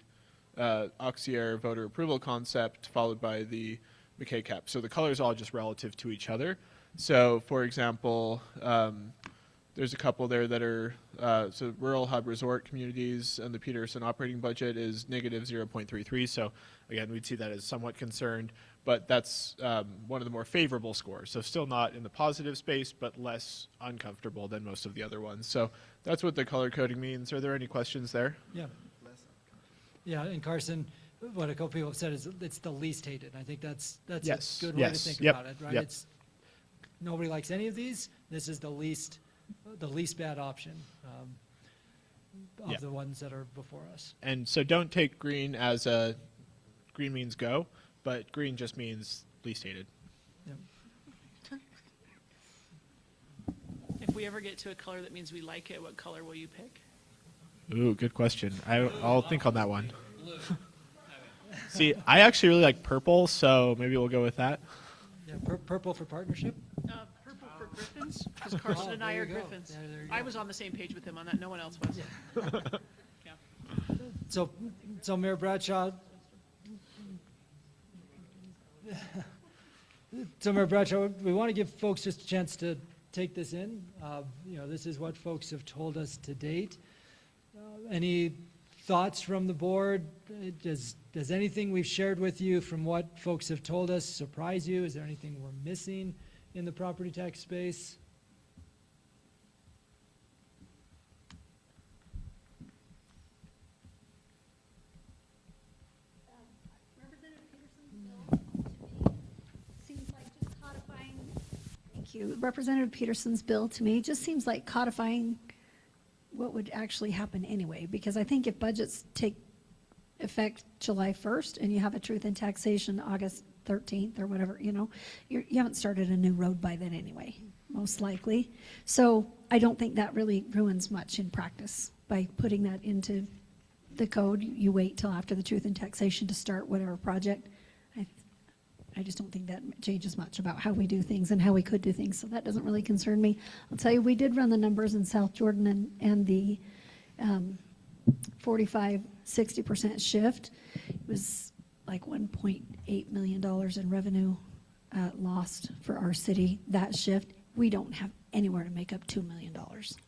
Auxierre voter approval concept, followed by the McKay cap. So the colors are all just relative to each other. So, for example, there's a couple there that are, so rural hub resort communities, and the Peterson operating budget is -0.33. So again, we'd see that as somewhat concerned, but that's one of the more favorable scores. So still not in the positive space, but less uncomfortable than most of the other ones. So that's what the color coding means. Are there any questions there? Yeah. Yeah, and Carson, what a couple people have said is it's the least hated. I think that's Yes. a good way to think Yep. about it, right? Yep. It's nobody likes any of these. This is the least bad option of Yeah. the ones that are before us. And so don't take green as a green means go, but green just means least hated. Yep. If we ever get to a color that means we like it, what color will you pick? Ooh, good question. I'll think on that one. See, I actually really like purple, so maybe we'll go with that. Yeah, purple for partnership. Purple for Griffins, because Carson and I there are you go. Griffins. There you I go. was on the same page with him on that. No one else was. Yeah. So Mayor Bradshaw. So Mayor Bradshaw, we want to give folks just a chance to take this in. This is what folks have told us to date. Any thoughts from the board? Does anything we've shared with you from what folks have told us surprise you? Is there anything we're missing in the property tax space? Seems like just codifying. Thank you. Representative Peterson's bill to me just seems like codifying what would actually happen anyway, because I think if budgets take effect July 1st and you have a truth in taxation August 13th or whatever, you haven't started a new road by then anyway, most likely. So I don't think that really ruins much in practice by putting that into the code. You wait till after the truth in taxation to start whatever project. I just don't think that changes much about how we do things and how we could do things, so that doesn't really concern me. I'll tell you, we did run the numbers in South Jordan and the 45-60% shift. It was like $1.8 million in revenue lost for our city, that shift. We don't have anywhere to make up $2 million.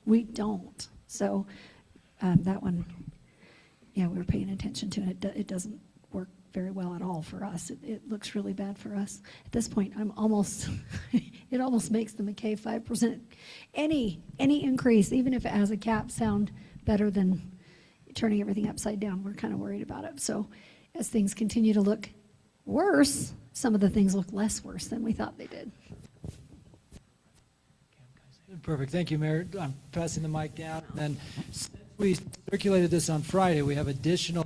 We don't. So that one, yeah, we were paying attention to it. It doesn't work very well at all for us. It looks really bad for us. At this point, I'm almost, it almost makes the McKay 5%, any increase, even if it has a cap, sound better than turning everything upside down. We're kind of worried about it. So as things continue to look worse, some of the things look less worse than we thought they did. Perfect. Thank you, Mayor. I'm passing the mic down. And since we circulated this on Friday, we have additional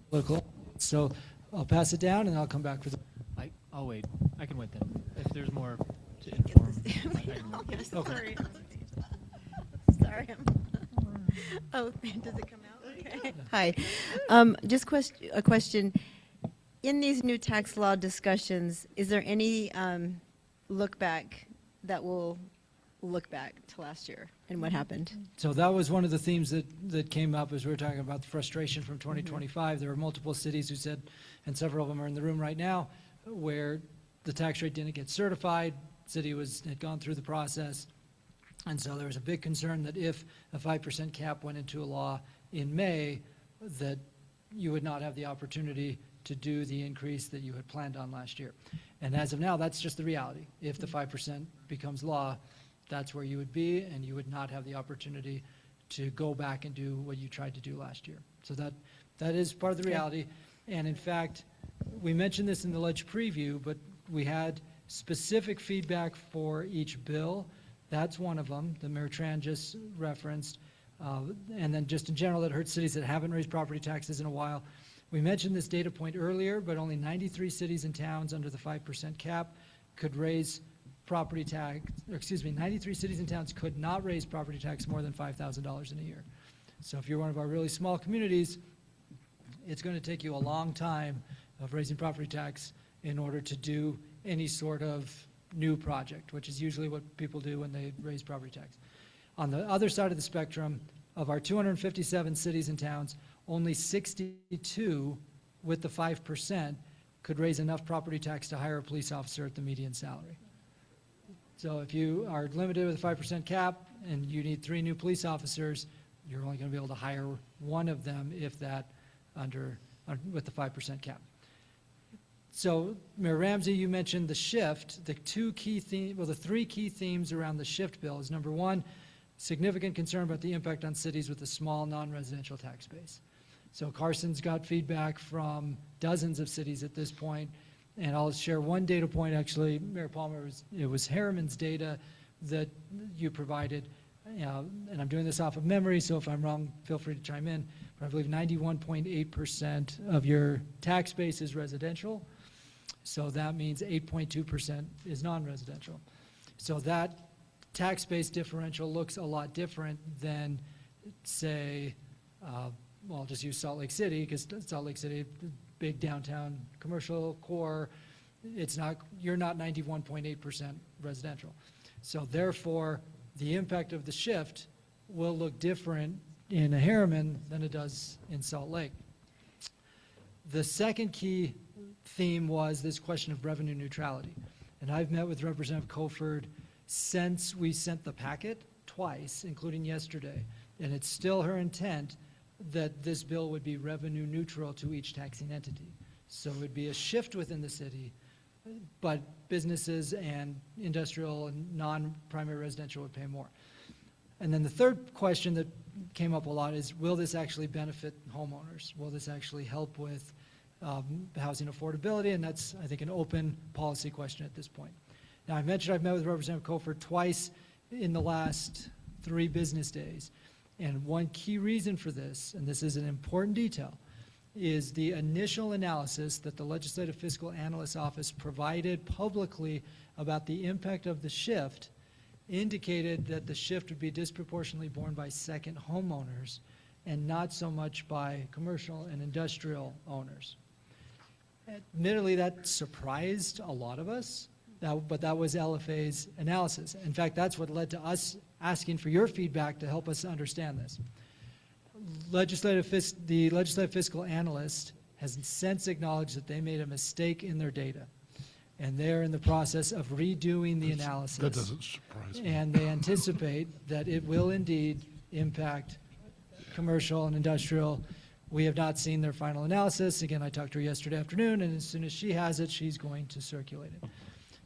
political. So I'll pass it down and I'll come back for the. I'll wait. I can wait then. If there's more to inform. Yes, Okay. sorry. Sorry. Oh, does it come out? Okay. Hi. Just a question. In these new tax law discussions, is there any look back that will look back to last year and what happened? So that was one of the themes that came up as we were talking about the frustration from 2025. There were multiple cities who said, and several of them are in the room right now, where the tax rate didn't get certified. City had gone through the process. And so there was a big concern that if a 5% cap went into a law in May, that you would not have the opportunity to do the increase that you had planned on last year. And as of now, that's just the reality. If the 5% becomes law, that's where you would be, and you would not have the opportunity to go back and do what you tried to do last year. So that is part of the reality. And in fact, we mentioned this in the ledge preview, but we had specific feedback for each bill. That's one of them, the Mayor Tran just referenced. And then just in general, that hurts cities that haven't raised property taxes in a while. We mentioned this data point earlier, but only 93 cities and towns under the 5% cap could raise property tax, 93 cities and towns could not raise property tax more than $5,000 in a year. So if you're one of our really small communities, it's going to take you a long time of raising property tax in order to do any sort of new project, which is usually what people do when they raise property tax. On the other side of the spectrum, of our 257 cities and towns, only 62 with the 5% could raise enough property tax to hire a police officer at the median salary. So if you are limited with a 5% cap and you need 3 new police officers, you're only going to be able to hire one of them, if that, with the 5% cap. So Mayor Ramsey, you mentioned the shift. The 3 key themes around the shift bill is, number one, significant concern about the impact on cities with a small non-residential tax base. So Carson's got feedback from dozens of cities at this point, and I'll share one data point. Actually, Mayor Palmer, it was Harriman's data that you provided, and I'm doing this off of memory, so if I'm wrong, feel free to chime in, but I believe 91.8% of your tax base is residential, so that means 8.2% is non-residential. So that tax base differential looks a lot different than, say, well, I'll just use Salt Lake City, because Salt Lake City, big downtown commercial core, you're not 91.8% residential. So therefore, the impact of the shift will look different in a Harriman than it does in Salt Lake. The second key theme was this question of revenue neutrality. And I've met with Representative Coford since we sent the packet twice, including yesterday. And it's still her intent that this bill would be revenue neutral to each taxing entity. So it would be a shift within the city, but businesses and industrial and non-primary residential would pay more. And then the third question that came up a lot is, will this actually benefit homeowners? Will this actually help with housing affordability? And that's, I think, an open policy question at this point. Now, I mentioned I've met with Representative Coford twice in the last 3 business days. And one key reason for this, and this is an important detail, is the initial analysis that the Legislative Fiscal Analyst's Office provided publicly about the impact of the shift indicated that the shift would be disproportionately borne by second homeowners and not so much by commercial and industrial owners. Admittedly, that surprised a lot of us, but that was LFA's analysis. In fact, that's what led to us asking for your feedback to help us understand this. The Legislative Fiscal Analyst has since acknowledged that they made a mistake in their data, and they're in the process of redoing the analysis. That doesn't surprise me. And they anticipate that it will indeed impact commercial and industrial. We have not seen their final analysis. Again, I talked to her yesterday afternoon, and as soon as she has it, she's going to circulate it.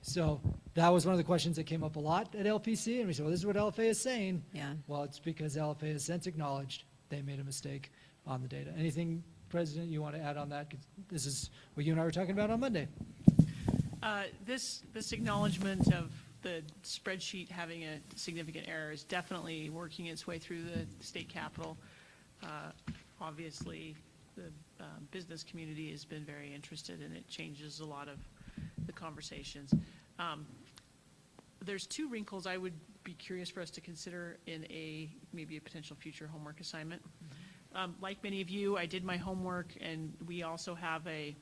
So that was one of the questions that came up a lot at LPC, and we said, well, this is what LFA is saying. Yeah. Well, it's because LFA has since acknowledged they made a mistake on the data. Anything, President, you want to add on that? 'Cause this is what you and I were talking about on Monday. This acknowledgement of the spreadsheet having a significant error is definitely working its way through the state capitol. Obviously, the business community has been very interested, and it changes a lot of the conversations. There's 2 wrinkles I would be curious for us to consider in maybe a potential future homework assignment. Like many of you, I did my homework, and we also have a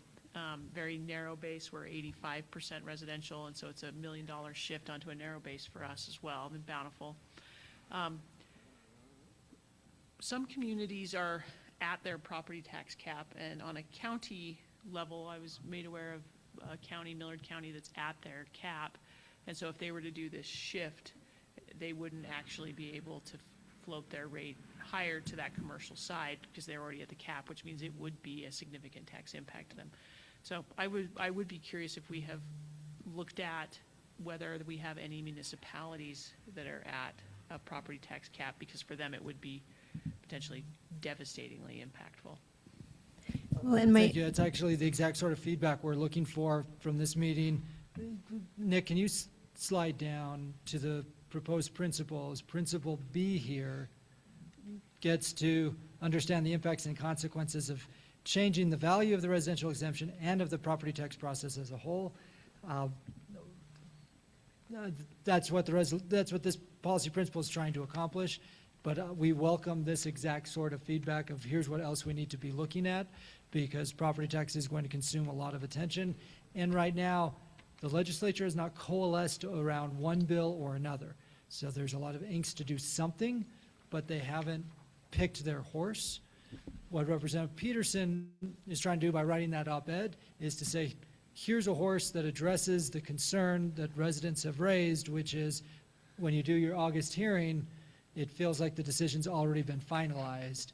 very narrow base. We're 85% residential, and so it's $1 million shift onto a narrow base for us as well in Bountiful. Some communities are at their property tax cap, and on a county level, I was made aware of a county, Millard County, that's at their cap, and so if they were to do this shift, they wouldn't actually be able to float their rate higher to that commercial side because they're already at the cap, which means it would be a significant tax impact to them. So I would be curious if we have looked at whether we have any municipalities that are at a property tax cap, because for them it would be potentially devastatingly impactful. Well, and Thank you. It's actually the exact sort of feedback we're looking for from this meeting. Nick, can you slide down to the proposed principles? Principle B here gets to understand the impacts and consequences of changing the value of the residential exemption and of the property tax process as a whole. That's what this policy principle is trying to accomplish. But we welcome this exact sort of feedback of here's what else we need to be looking at, because property tax is going to consume a lot of attention. And right now, the legislature has not coalesced around one bill or another. So there's a lot of angst to do something, but they haven't picked their horse. What Representative Peterson is trying to do by writing that op-ed is to say, here's a horse that addresses the concern that residents have raised, which is when you do your August hearing, it feels like the decision's already been finalized.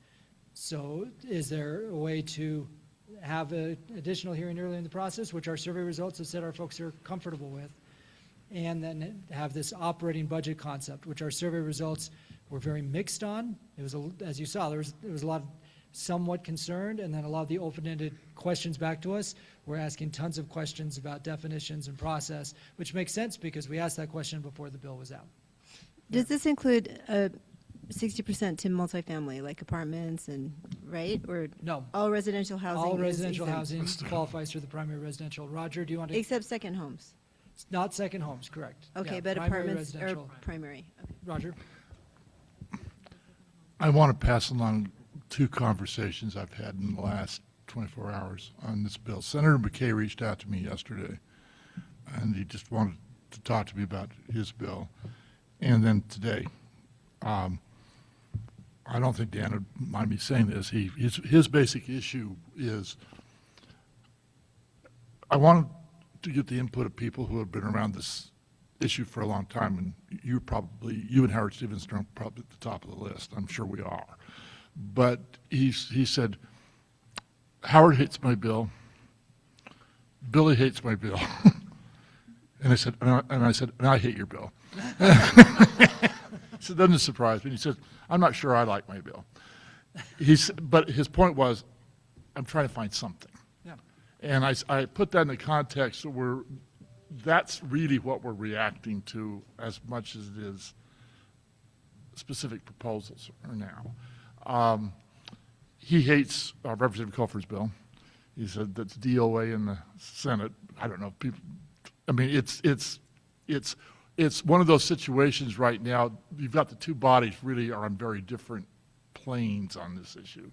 So is there a way to have an additional hearing early in the process, which our survey results have said our folks are comfortable with, and then have this operating budget concept, which our survey results were very mixed on. It was, as you saw, there was a lot of somewhat concerned, and then a lot of the open-ended questions back to us. We're asking tons of questions about definitions and process, which makes sense because we asked that question before the bill was out. Does this include 60% to multifamily, like apartments and, right? Or no, all residential housing? All is residential exempt? housing qualifies for the primary residential. Roger, do you want to? Except second homes. Not second homes, correct. Okay, Yeah, but primary apartments are residential. primary. Okay. Roger. I want to pass along two conversations I've had in the last 24 hours on this bill. Senator McKay reached out to me yesterday, and he just wanted to talk to me about his bill. And then today, I don't think Dan would mind me saying this. His basic issue is, I wanted to get the input of people who have been around this issue for a long time, and you and Howard Stevens are probably at the top of the list. I'm sure we are. But he said, Howard hates my bill, Billy hates my bill. And I said, and I hate your bill. So it doesn't surprise me. He said, I'm not sure I like my bill. But his point was, I'm trying to find something. Yeah. And I put that in the context where that's really what we're reacting to as much as it is specific proposals are now. He hates Representative Cofer's bill. He said that's DOA in the Senate. I don't know. People, I mean, it's one of those situations right now. You've got the two bodies really are on very different planes on this issue.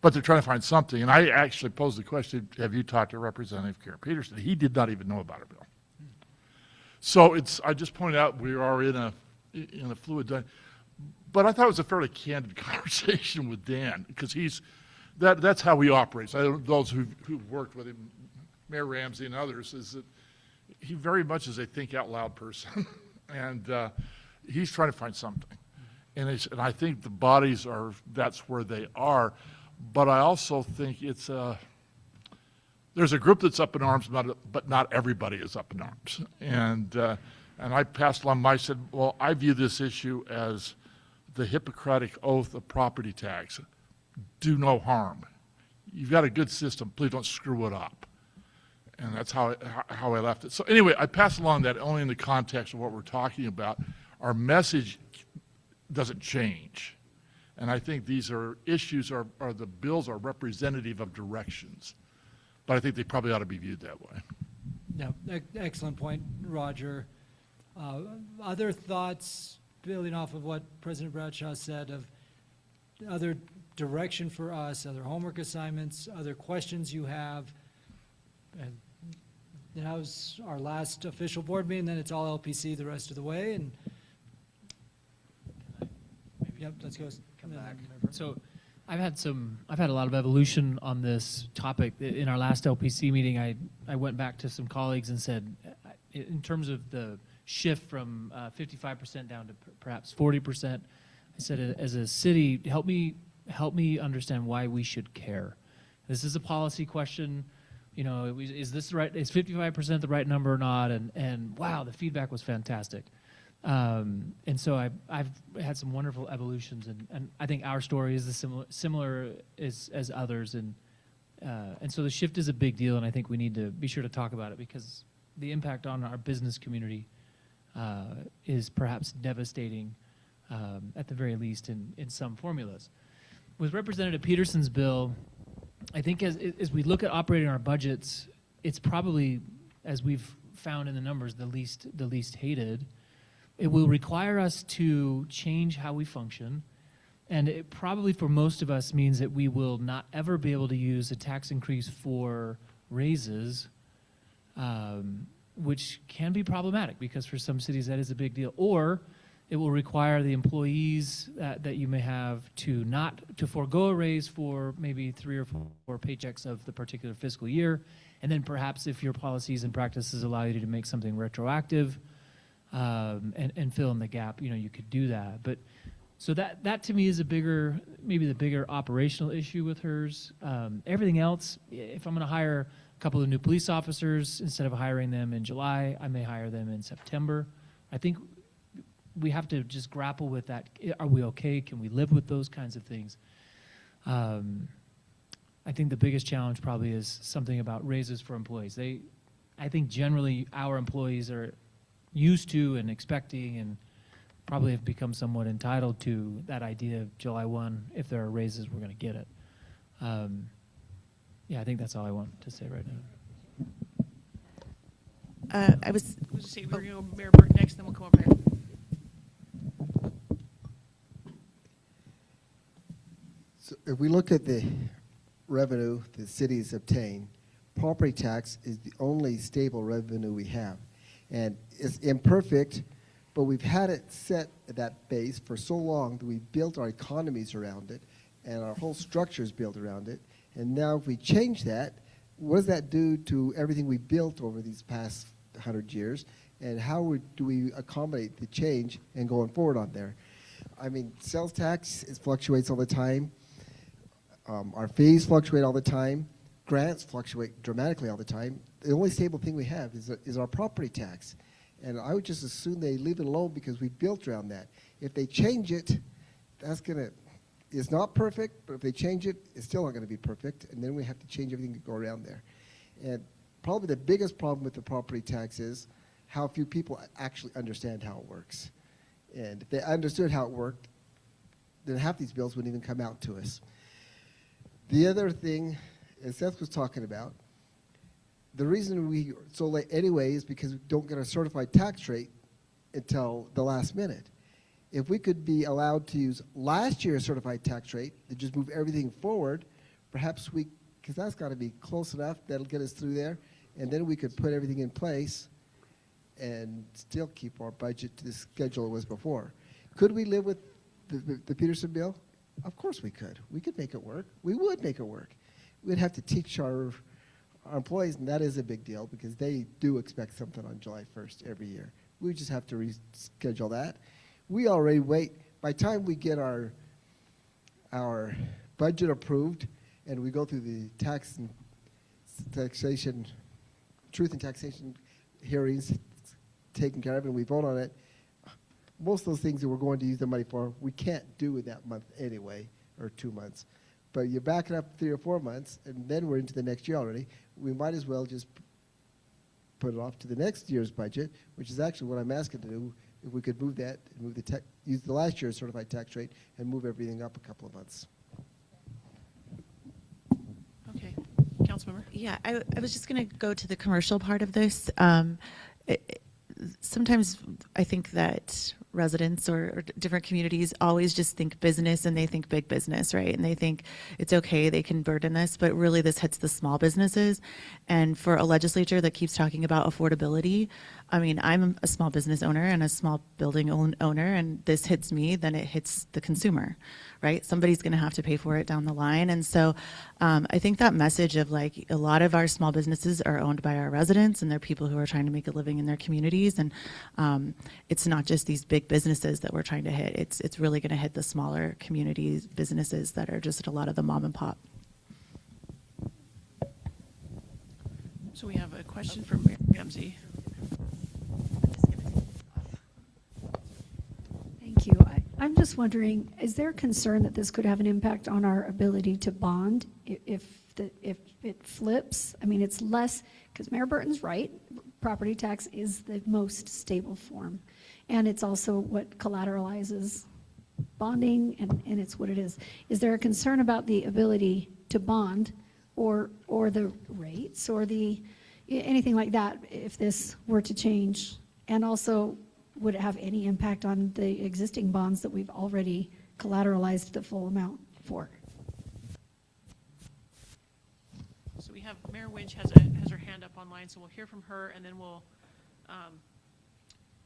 But they're trying to find something. And I actually posed the question, have you talked to Representative Karen Peterson? He did not even know about a bill. So I just pointed out we are in a fluid time. But I thought it was a fairly candid conversation with Dan, because that's how he operates. Those who've worked with him, Mayor Ramsey and others, is that he very much is a think out loud person. And he's trying to find something. And I think the bodies that's where they are. But I also think there's a group that's up in arms, but not everybody is up in arms. And I passed along I said, well, I view this issue as the Hippocratic oath of property tax. Do no harm. You've got a good system. Please don't screw it up. And that's how I left it. So anyway, I passed along that only in the context of what we're talking about. Our message doesn't change. And I think these are issues, the bills are representative of directions. But I think they probably ought to be viewed that way. Yeah, excellent point, Roger. Other thoughts, building off of what President Bradshaw said, of other direction for us, other homework assignments, other questions you have. And that was our last official board meeting, then it's all LPC the rest of the way. And yep, let's go. Come back. So I've had a lot of evolution on this topic. In our last LPC meeting, I went back to some colleagues and said, in terms of the shift from 55% down to perhaps 40%, I said, as a city, help me understand why we should care. This is a policy question. You know, is this right? Is 55% the right number or not? And wow, the feedback was fantastic. And so I've had some wonderful evolutions, and I think our story is the similar as others, and so the shift is a big deal, and I think we need to be sure to talk about it because the impact on our business community is perhaps devastating, at the very least in some formulas. With Representative Peterson's bill, I think as we look at operating our budgets, it's probably, as we've found in the numbers, the least hated. It will require us to change how we function, and it probably for most of us means that we will not ever be able to use a tax increase for raises, which can be problematic because for some cities that is a big deal. Or it will require the employees that you may have to forego a raise for maybe 3 or 4 paychecks of the particular fiscal year, and then perhaps if your policies and practices allow you to make something retroactive, and fill in the gap, you could do that. But so that to me is maybe the bigger operational issue with hers. Everything else, if I'm going to hire a couple of new police officers, instead of hiring them in July, I may hire them in September. I think we have to just grapple with that. Are we okay? Can we live with those kinds of things? I think the biggest challenge probably is something about raises for employees. I think generally our employees are used to and expecting and probably have become somewhat entitled to that idea of July 1, if there are raises, we're going to get it. I think that's all I want to say right now. I was We'll just say we're going to go Mayor Burton next, then we'll come over here. So if we look at the revenue the cities obtain, property tax is the only stable revenue we have. And it's imperfect, but we've had it set at that base for so long that we've built our economies around it, and our whole structure is built around it. And now if we change that, what does that do to everything we built over these past 100 years? And how do we accommodate the change and going forward on there? I mean, sales tax, it fluctuates all the time. Our fees fluctuate all the time. Grants fluctuate dramatically all the time. The only stable thing we have is our property tax. And I would just assume they leave it alone because we built around that. If they change it, it's not perfect, but if they change it, it's still not going to be perfect. And then we have to change everything to go around there. And probably the biggest problem with the property tax is how few people actually understand how it works. And if they understood how it worked, then half these bills wouldn't even come out to us. The other thing, as Seth was talking about, the reason we so late anyway is because we don't get a certified tax rate until the last minute. If we could be allowed to use last year's certified tax rate to just move everything forward, perhaps because that's got to be close enough, that'll get us through there, and then we could put everything in place and still keep our budget to the schedule it was before. Could we live with the Peterson bill? Of course we could. We could make it work. We would make it work. We'd have to teach our employees, and that is a big deal because they do expect something on July 1st every year. We just have to reschedule that. We already wait. By the time we get our budget approved and we go through the truth and taxation hearings taken care of and we vote on it, most of those things that we're going to use the money for, we can't do in that month anyway, or 2 months. But you back it up 3 or 4 months, and then we're into the next year already. We might as well just put it off to the next year's budget, which is actually what I'm asking to do. If we could move that, and use the last year's certified tax rate, and move everything up a couple of months. Okay, Councilmember. Yeah, I was just going to go to the commercial part of this. Sometimes I think that residents or different communities always just think business and they think big business, right? And they think it's okay, they can burden this, but really this hits the small businesses. And for a legislature that keeps talking about affordability, I mean, I'm a small business owner and a small building owner, and this hits me, then it hits the consumer, right? Somebody's going to have to pay for it down the line. And so I think that message of like a lot of our small businesses are owned by our residents, and they're people who are trying to make a living in their communities. And it's not just these big big businesses that we're trying to hit. It's really going to hit the smaller community businesses that are just a lot of the mom and pop. So we have a question from Mary Ramsey. Thank you. I'm just wondering, is there a concern that this could have an impact on our ability to bond if it flips? I mean, it's less, because Mayor Burton's right, property tax is the most stable form. And it's also what collateralizes bonding, and it's what it is. Is there a concern about the ability to bond or the rates or anything like that if this were to change? And also, would it have any impact on the existing bonds that we've already collateralized the full amount for? So we have Mayor Winch has her hand up online, so we'll hear from her, and then we'll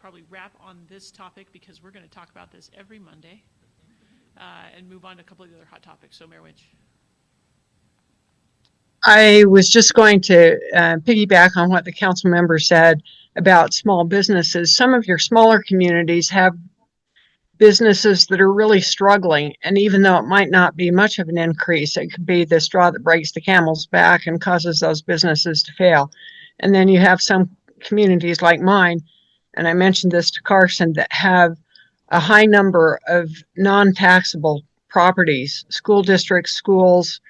probably wrap on this topic because we're going to talk about this every Monday and move on to a couple of the other hot topics. So Mayor Winch. I was just going to piggyback on what the council member said about small businesses. Some of your smaller communities have businesses that are really struggling, and even though it might not be much of an increase, it could be the straw that breaks the camel's back and causes those businesses to fail. And then you have some communities like mine, and I mentioned this to Carson, that have a high number of non-taxable properties, school districts, schools,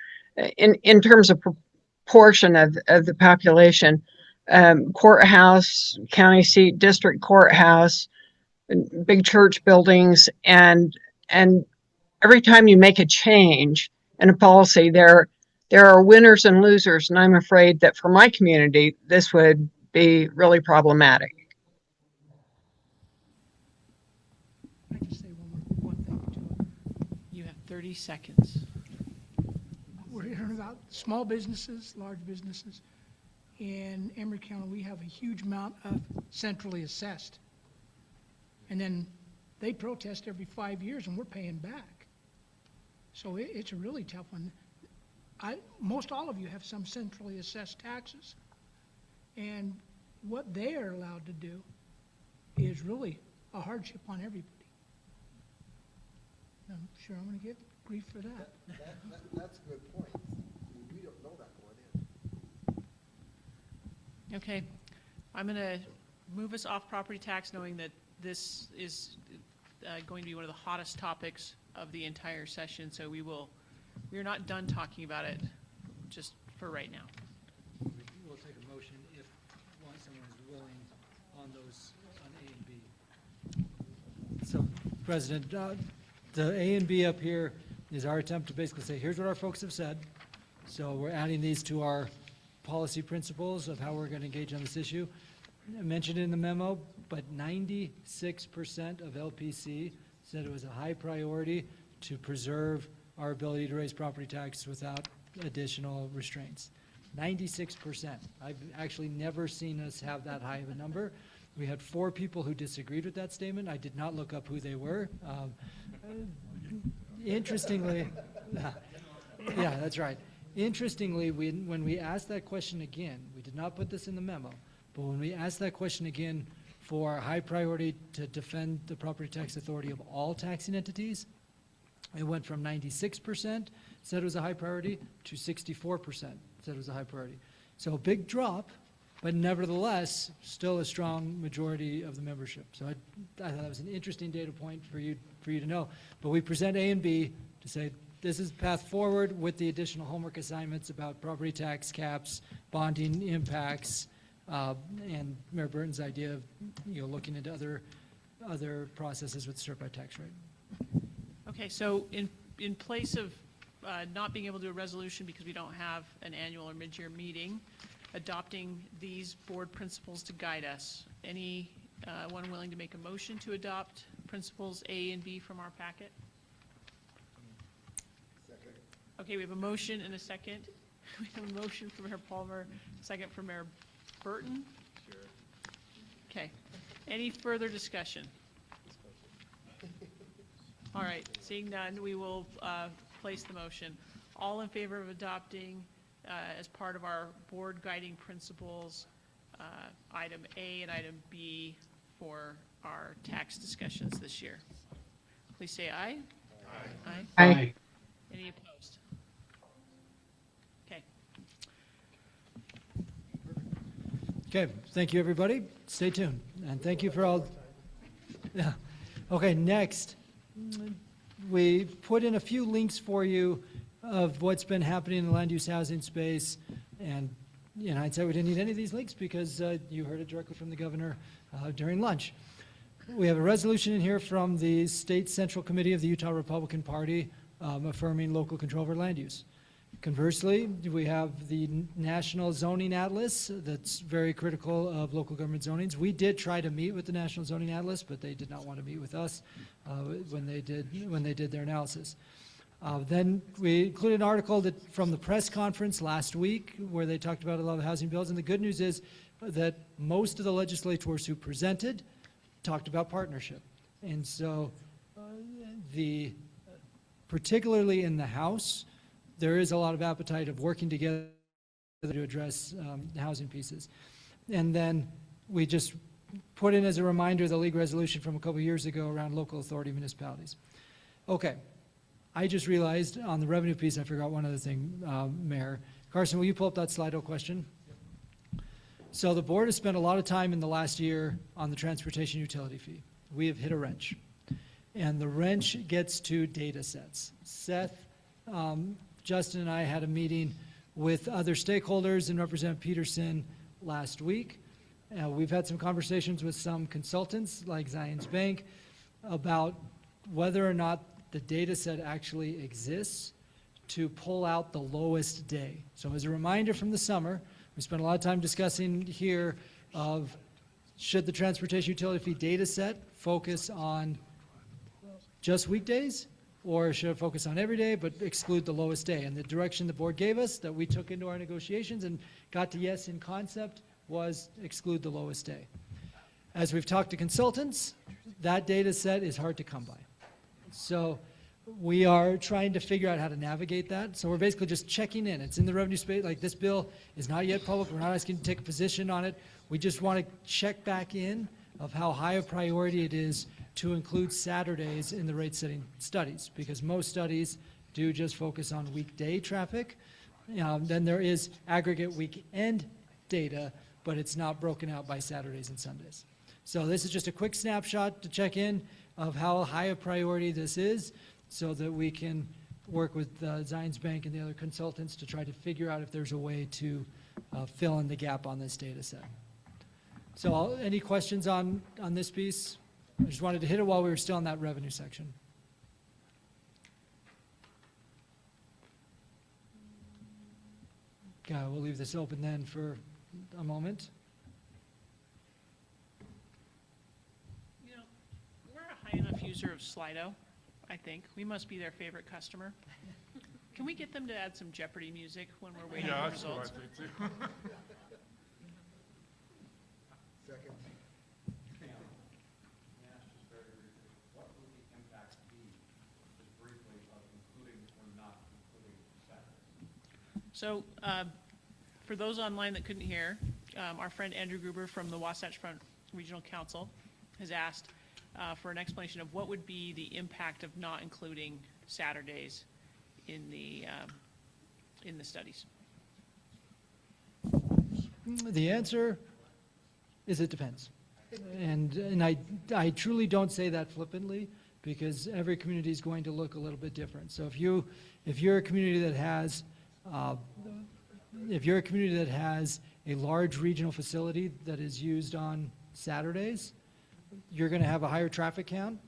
in terms of proportion of the population, courthouse, county seat, district courthouse, big church buildings, and every time you make a change in a policy, there are winners and losers, and I'm afraid that for my community, this would be really problematic. Can I just say one thing? You have 30 seconds. We're hearing about small businesses, large businesses. In Emery County, we have a huge amount of centrally assessed. And then they protest every 5 years and we're paying back. So it's a really tough one. Most all of you have some centrally assessed taxes. And what they are allowed to do is really a hardship on everybody. I'm sure I'm going to get grief for that. That's a good point. We don't know that going in. Okay, I'm going to move us off property tax, knowing that this is going to be one of the hottest topics of the entire session, so we are not done talking about it just for right now. We'll take a motion if someone is willing on those, on A and B. So, President, the A and B up here is our attempt to basically say, here's what our folks have said. So we're adding these to our policy principles of how we're going to engage on this issue. I mentioned in the memo, but 96% of LPC said it was a high priority to preserve our ability to raise property tax without additional restraints. 96%. I've actually never seen us have that high of a number. We had 4 people who disagreed with that statement. I did not look up who they were. Interestingly, yeah, that's right. Interestingly, when we asked that question again, we did not put this in the memo, but when we asked that question again for high priority to defend the property tax authority of all taxing entities, it went from 96% said it was a high priority to 64% said it was a high priority. So a big drop, but nevertheless, still a strong majority of the membership. So I thought that was an interesting data point for you to know. But we present A and B to say this is the path forward with the additional homework assignments about property tax caps, bonding impacts, and Mayor Burton's idea of looking into other processes with certified tax rate. Okay, so in place of not being able to do a resolution because we don't have an annual or mid-year meeting, adopting these board principles to guide us, anyone willing to make a motion to adopt principles A and B from our packet? Second. Okay, we have a motion and a second. We have a motion from Mayor Palmer, second from Mayor Burton. Sure. Okay. Any further discussion? All right, seeing none, we will place the motion. All in favor of adopting as part of our board guiding principles, item A and item B for our tax discussions this year? Please say aye. Aye. Aye. Any opposed? Okay. Okay, thank you, everybody. Stay tuned, and thank you for all. Yeah. Okay, next, we put in a few links for you of what's been happening in the land use housing space, and in hindsight, we didn't need any of these links because you heard it directly from the governor during lunch. We have a resolution in here from the State Central Committee of the Utah Republican Party affirming local control over land use. Conversely, we have the National Zoning Atlas that's very critical of local government zonings. We did try to meet with the National Zoning Atlas, but they did not want to meet with us when they did their analysis. Then we included an article from the press conference last week where they talked about a lot of housing bills, and the good news is that most of the legislators who presented talked about partnership. And so particularly in the House, there is a lot of appetite of working together to address the housing pieces. And then we just put in as a reminder the league resolution from a couple years ago around local authority municipalities. Okay, I just realized on the revenue piece, I forgot one other thing, Mayor. Carson, will you pull up that Slido question? So the board has spent a lot of time in the last year on the transportation utility fee. We have hit a wrench. And the wrench gets to data sets. Seth, Justin and I had a meeting with other stakeholders and Representative Peterson last week. We've had some conversations with some consultants like Zions Bank about whether or not the data set actually exists to pull out the lowest day. So as a reminder from the summer, we spent a lot of time discussing here of should the transportation utility fee data set focus on just weekdays, or should it focus on every day but exclude the lowest day? And the direction the board gave us that we took into our negotiations and got to yes in concept was exclude the lowest day. As we've talked to consultants, that data set is hard to come by. So we are trying to figure out how to navigate that. So we're basically just checking in. It's in the revenue space. Like, this bill is not yet public. We're not asking to take a position on it. We just want to check back in of how high a priority it is to include Saturdays in the rate setting studies, because most studies do just focus on weekday traffic. Then there is aggregate weekend data, but it's not broken out by Saturdays and Sundays. So this is just a quick snapshot to check in of how high a priority this is so that we can work with Zions Bank and the other consultants to try to figure out if there's a way to fill in the gap on this data set. So any questions on this piece? I just wanted to hit it while we were still in that revenue section. Okay, we'll leave this open then for a moment. You know, we're a high enough user of Slido, I think. We must be their favorite customer. Can we get them to add some Jeopardy music when we're waiting for results? Yeah, that's what I think too. Second. What would the impact be, just briefly, of including or not including Saturdays? So for those online that couldn't hear, our friend Andrew Gruber from the Wasatch Front Regional Council has asked for an explanation of what would be the impact of not including Saturdays in the studies. The answer is it depends. And I truly don't say that flippantly, because every community is going to look a little bit different. So if you're a community that has a large regional facility that is used on Saturdays, you're going to have a higher traffic count,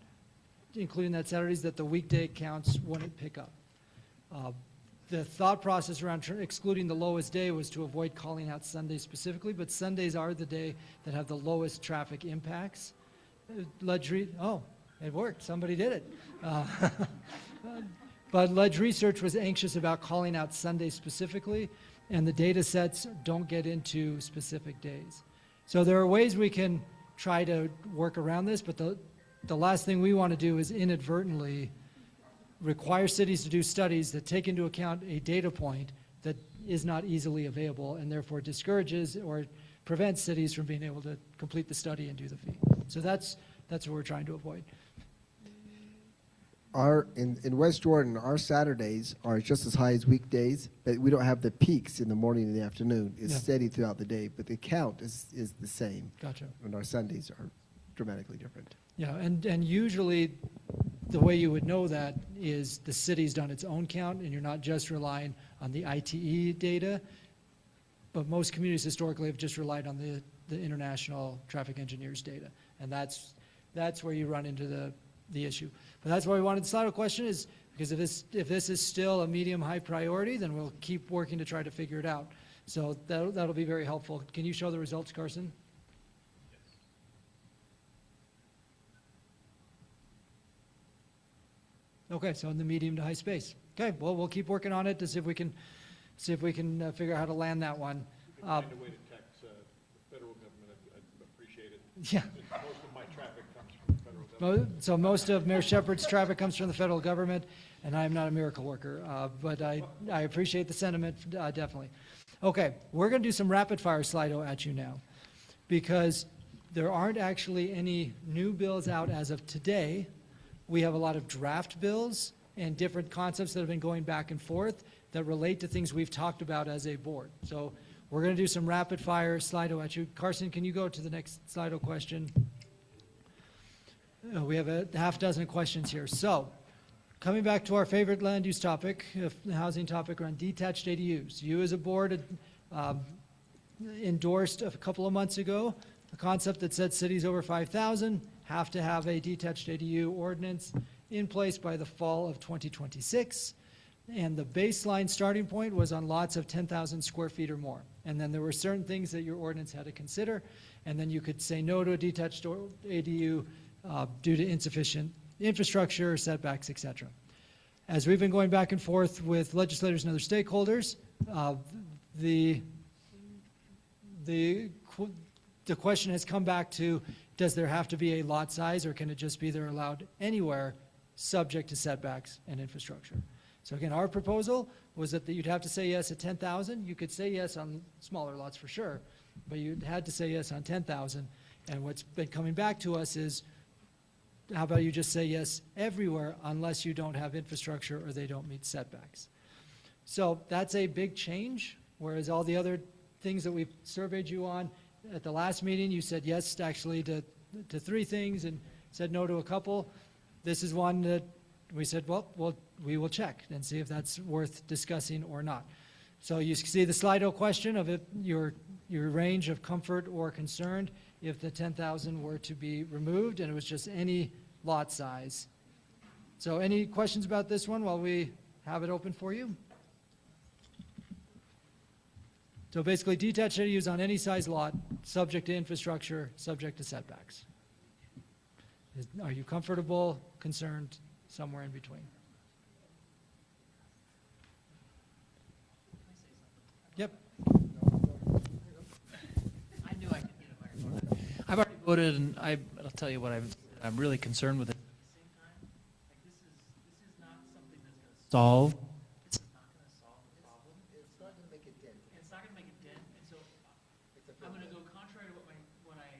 including that Saturdays, that the weekday counts wouldn't pick up. The thought process around excluding the lowest day was to avoid calling out Sundays specifically, but Sundays are the day that have the lowest traffic impacts. Oh, it worked. Somebody did it. But Ledge Research was anxious about calling out Sundays specifically, and the data sets don't get into specific days. So there are ways we can try to work around this, but the last thing we want to do is inadvertently require cities to do studies that take into account a data point that is not easily available and therefore discourages or prevents cities from being able to complete the study and do the fee. So that's that's what we're trying to avoid. In West Jordan, our Saturdays are just as high as weekdays, but we don't have the peaks in the morning and the afternoon. It's Yeah. steady throughout the day, but the count is the same. Gotcha. And our Sundays are dramatically different. Yeah, and usually the way you would know that is the city's done its own count and you're not just relying on the ITE data. But most communities historically have just relied on the international traffic engineers data. And that's where you run into the issue. But that's why we wanted the Slido question is because if this is still a medium-high priority, then we'll keep working to try to figure it out. So that'll be very helpful. Can you show the results, Carson? Okay, so in the medium to high space. Okay, well, we'll keep working on it to see if we can figure out how to land that one. Find a way to tax the federal government. I'd appreciate it. Yeah. Most of my traffic comes from the federal government. So most of Mayor Shepherd's traffic comes from the federal government, and I am not a miracle worker, but I appreciate the sentiment, definitely. Okay, we're going to do some rapid fire Slido at you now, because there aren't actually any new bills out as of today. We have a lot of draft bills and different concepts that have been going back and forth that relate to things we've talked about as a board. So we're going to do some rapid fire Slido at you. Carson, can you go to the next Slido question? We have a half dozen questions here. So coming back to our favorite land use topic, the housing topic around detached ADUs. You as a board endorsed a couple of months ago a concept that said cities over 5,000 have to have a detached ADU ordinance in place by the fall of 2026. And the baseline starting point was on lots of 10,000 square feet or more. And then there were certain things that your ordinance had to consider. And then you could say no to a detached ADU due to insufficient infrastructure, setbacks, et cetera. As we've been going back and forth with legislators and other stakeholders, the question has come back to, does there have to be a lot size, or can it just be they're allowed anywhere subject to setbacks and infrastructure? So again, our proposal was that you'd have to say yes at 10,000. You could say yes on smaller lots for sure, but you had to say yes on 10,000. And what's been coming back to us is, how about you just say yes everywhere unless you don't have infrastructure or they don't meet setbacks? So that's a big change, whereas all the other things that we've surveyed you on, at the last meeting, you said yes actually to 3 things and said no to a couple. This is one that we said, well, we will check and see if that's worth discussing or not. So you see the Slido question of if your range of comfort or concerned if the 10,000 were to be removed, and it was just any lot size. So any questions about this one while we have it open for you? So basically, detached ADUs on any size lot, subject to infrastructure, subject to setbacks. Are you comfortable, concerned, somewhere in between? Yep. I knew I could get a microphone. I've already voted, and I'll tell you what I'm really concerned with. At the same time, like this is not something that's going to solve. It's not going to solve the problem. It's not going to make a dent. It's not going to make a dent, and so I'm going to go contrary to what I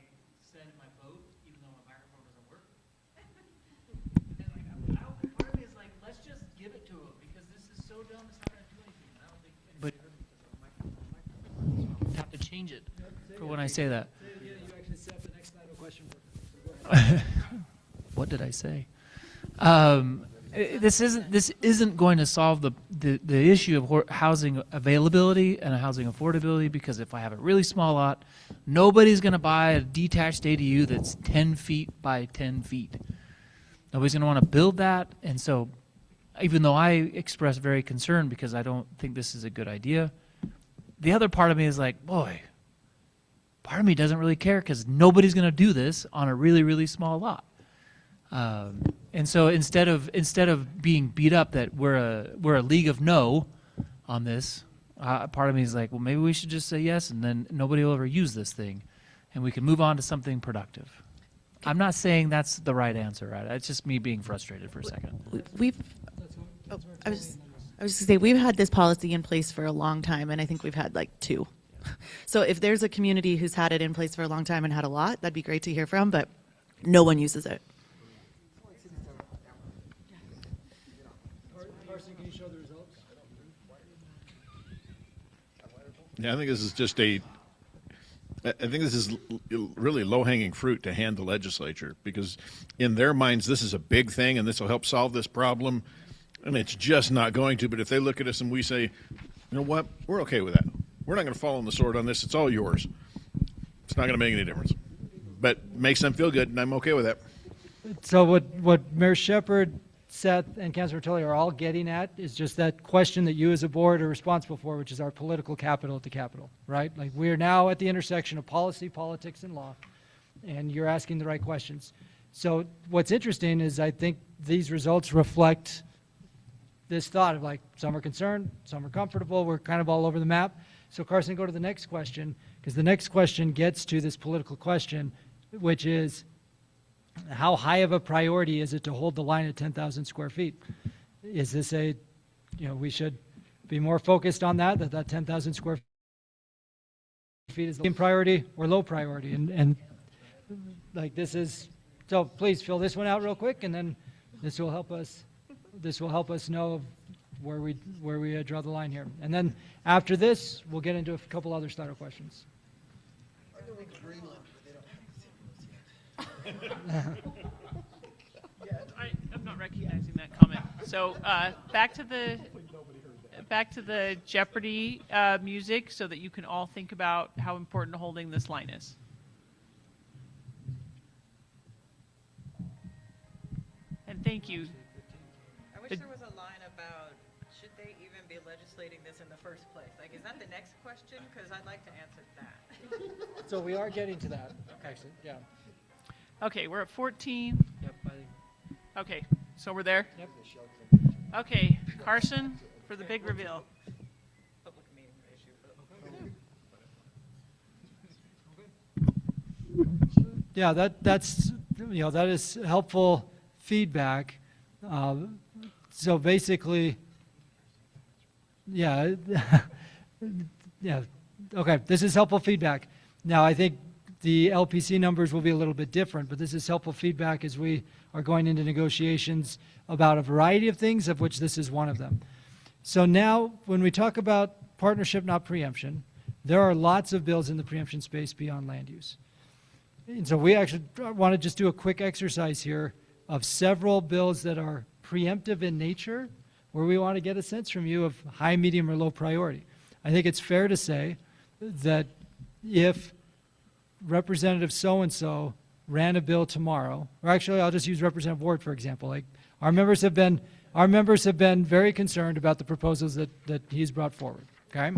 said in my vote, even though my microphone doesn't work. And part of me is like, let's just give it to them because this is so dumb. It's not going to do anything. I don't think anybody heard me because of the microphone. I have to change it for when I say that. You actually set the next Slido question. What did I say? This isn't going to solve the issue of housing availability and housing affordability, because if I have a really small lot, nobody's going to buy a detached ADU that's 10 feet by 10 feet. Nobody's going to want to build that, and so even though I express very concerned because I don't think this is a good idea, the other part of me is like, boy, part of me doesn't really care because nobody's going to do this on a really, really small lot. And so instead of being beat up that we're a league of no on this, part of me is like, well, maybe we should just say yes, and then nobody will ever use this thing, and we can move on to something productive. I'm not saying that's the right answer, right? It's just me being frustrated for a second. I was just going to say, we've had this policy in place for a long time, and I think we've had like 2. So if there's a community who's had it in place for a long time and had a lot, that'd be great to hear from, but no one uses it. Carson, can you show the results? Yeah, I think this is just I think this is really low-hanging fruit to hand the legislature, because in their minds, this is a big thing and this will help solve this problem, and it's just not going to. But if they look at us and we say, you know what, we're okay with that. We're not going to fall on the sword on this. It's all yours. It's not going to make any difference. But it makes them feel good, and I'm okay with that. So what Mayor Shepherd, Seth, and Councilor Tully are all getting at is just that question that you as a board are responsible for, which is our political capital at the Capitol, right? Like, we are now at the intersection of policy, politics, and law, and you're asking the right questions. So what's interesting is I think these results reflect this thought of, like, some are concerned, some are comfortable, we're kind of all over the map. So Carson, go to the next question, because the next question gets to this political question, which is, how high of a priority is it to hold the line at 10,000 square feet? Is this we should be more focused on that 10,000 square feet is the priority or low priority? And like, this is, so please fill this one out real quick, and then this will help us know where we draw the line here. And then after this, we'll get into a couple other starter questions. I'm not recognizing that comment. So back to the Jeopardy music, so that you can all think about how important holding this line is. And thank you. I wish there was a line about, should they even be legislating this in the first place? Like, is that the next question? Because I'd like to answer that. So we are getting to that, actually, yeah. Okay, we're at 14. Yep. Okay, so we're there? Yep. Okay, Carson, for the big reveal. Yeah, that's that is helpful feedback. So basically, yeah, yeah, okay, this is helpful feedback. Now, I think the LPC numbers will be a little bit different, but this is helpful feedback as we are going into negotiations about a variety of things, of which this is one of them. So now, when we talk about partnership, not preemption, there are lots of bills in the preemption space beyond land use. And so we actually want to just do a quick exercise here of several bills that are preemptive in nature, where we want to get a sense from you of high, medium, or low priority. I think it's fair to say that if Representative so-and-so ran a bill tomorrow, or actually I'll just use Representative Ward for example. Like, our members have been very concerned about the proposals that he's brought forward. Okay,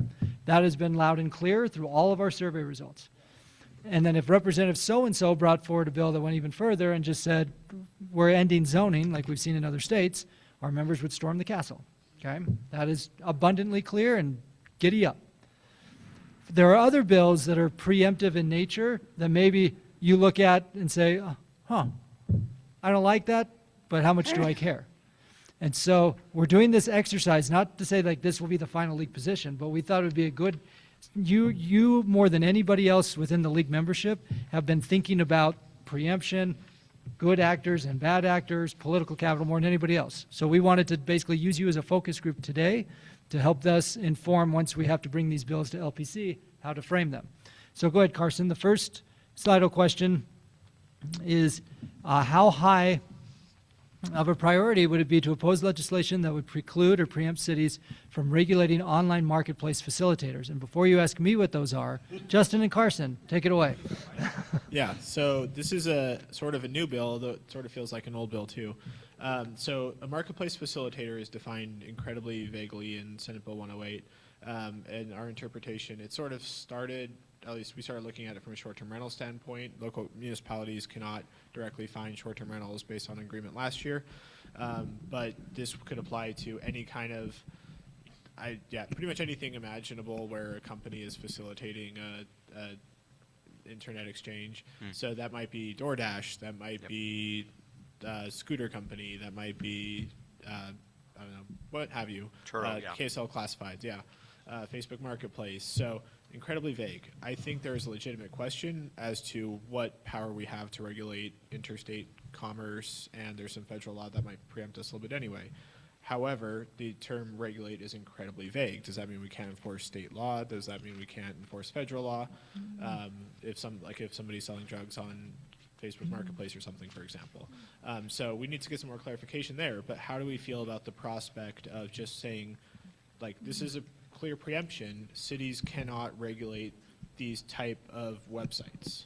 that has been loud and clear through all of our survey results. And then if Representative so-and-so brought forward a bill that went even further and just said, we're ending zoning, like we've seen in other states, our members would storm the castle. Okay, that is abundantly clear, and giddy up. There are other bills that are preemptive in nature that maybe you look at and say, I don't like that, but how much do I care? And so we're doing this exercise, not to say like this will be the final league position, but we thought it would be a good, you more than anybody else within the league membership have been thinking about preemption, good actors and bad actors, political capital more than anybody else. So we wanted to basically use you as a focus group today to help us inform, once we have to bring these bills to LPC, how to frame them. So go ahead, Carson. The first Slido question is, how high of a priority would it be to oppose legislation that would preclude or preempt cities from regulating online marketplace facilitators? And before you ask me what those are, Justin and Carson, take it away. Yeah, so this is a sort of a new bill, though it sort of feels like an old bill too. So a marketplace facilitator is defined incredibly vaguely in Senate Bill 108. And our interpretation, it sort of started, at least we started looking at it from a short-term rental standpoint. Local municipalities cannot directly find short-term rentals based on an agreement last year. But this could apply to any kind of, pretty much anything imaginable where a company is facilitating a internet exchange. So that might be DoorDash, that might be a scooter company, that might be, I don't know, what have you. Turo, KSL Classifieds, Facebook Marketplace. So incredibly vague. I think there is a legitimate question as to what power we have to regulate interstate commerce, and there's some federal law that might preempt us a little bit anyway. However, the term regulate is incredibly vague. Does that mean we can't enforce state law? Does that mean we can't enforce federal law? If somebody's selling drugs on Facebook Marketplace or something, for example. So we need to get some more clarification there. But how do we feel about the prospect of just saying, like, this is a clear preemption, cities cannot regulate these type of websites?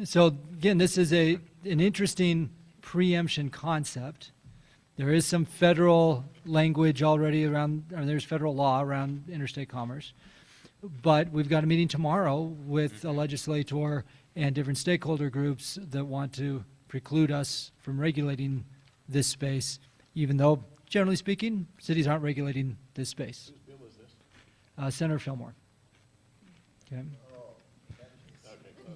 So again, this is an interesting preemption concept. There is some federal language already around, or there's federal law around interstate commerce. But we've got a meeting tomorrow with a legislator and different stakeholder groups that want to preclude us from regulating this space, even though, generally speaking, cities aren't regulating this space. Whose bill is this? Senator Fillmore. Okay.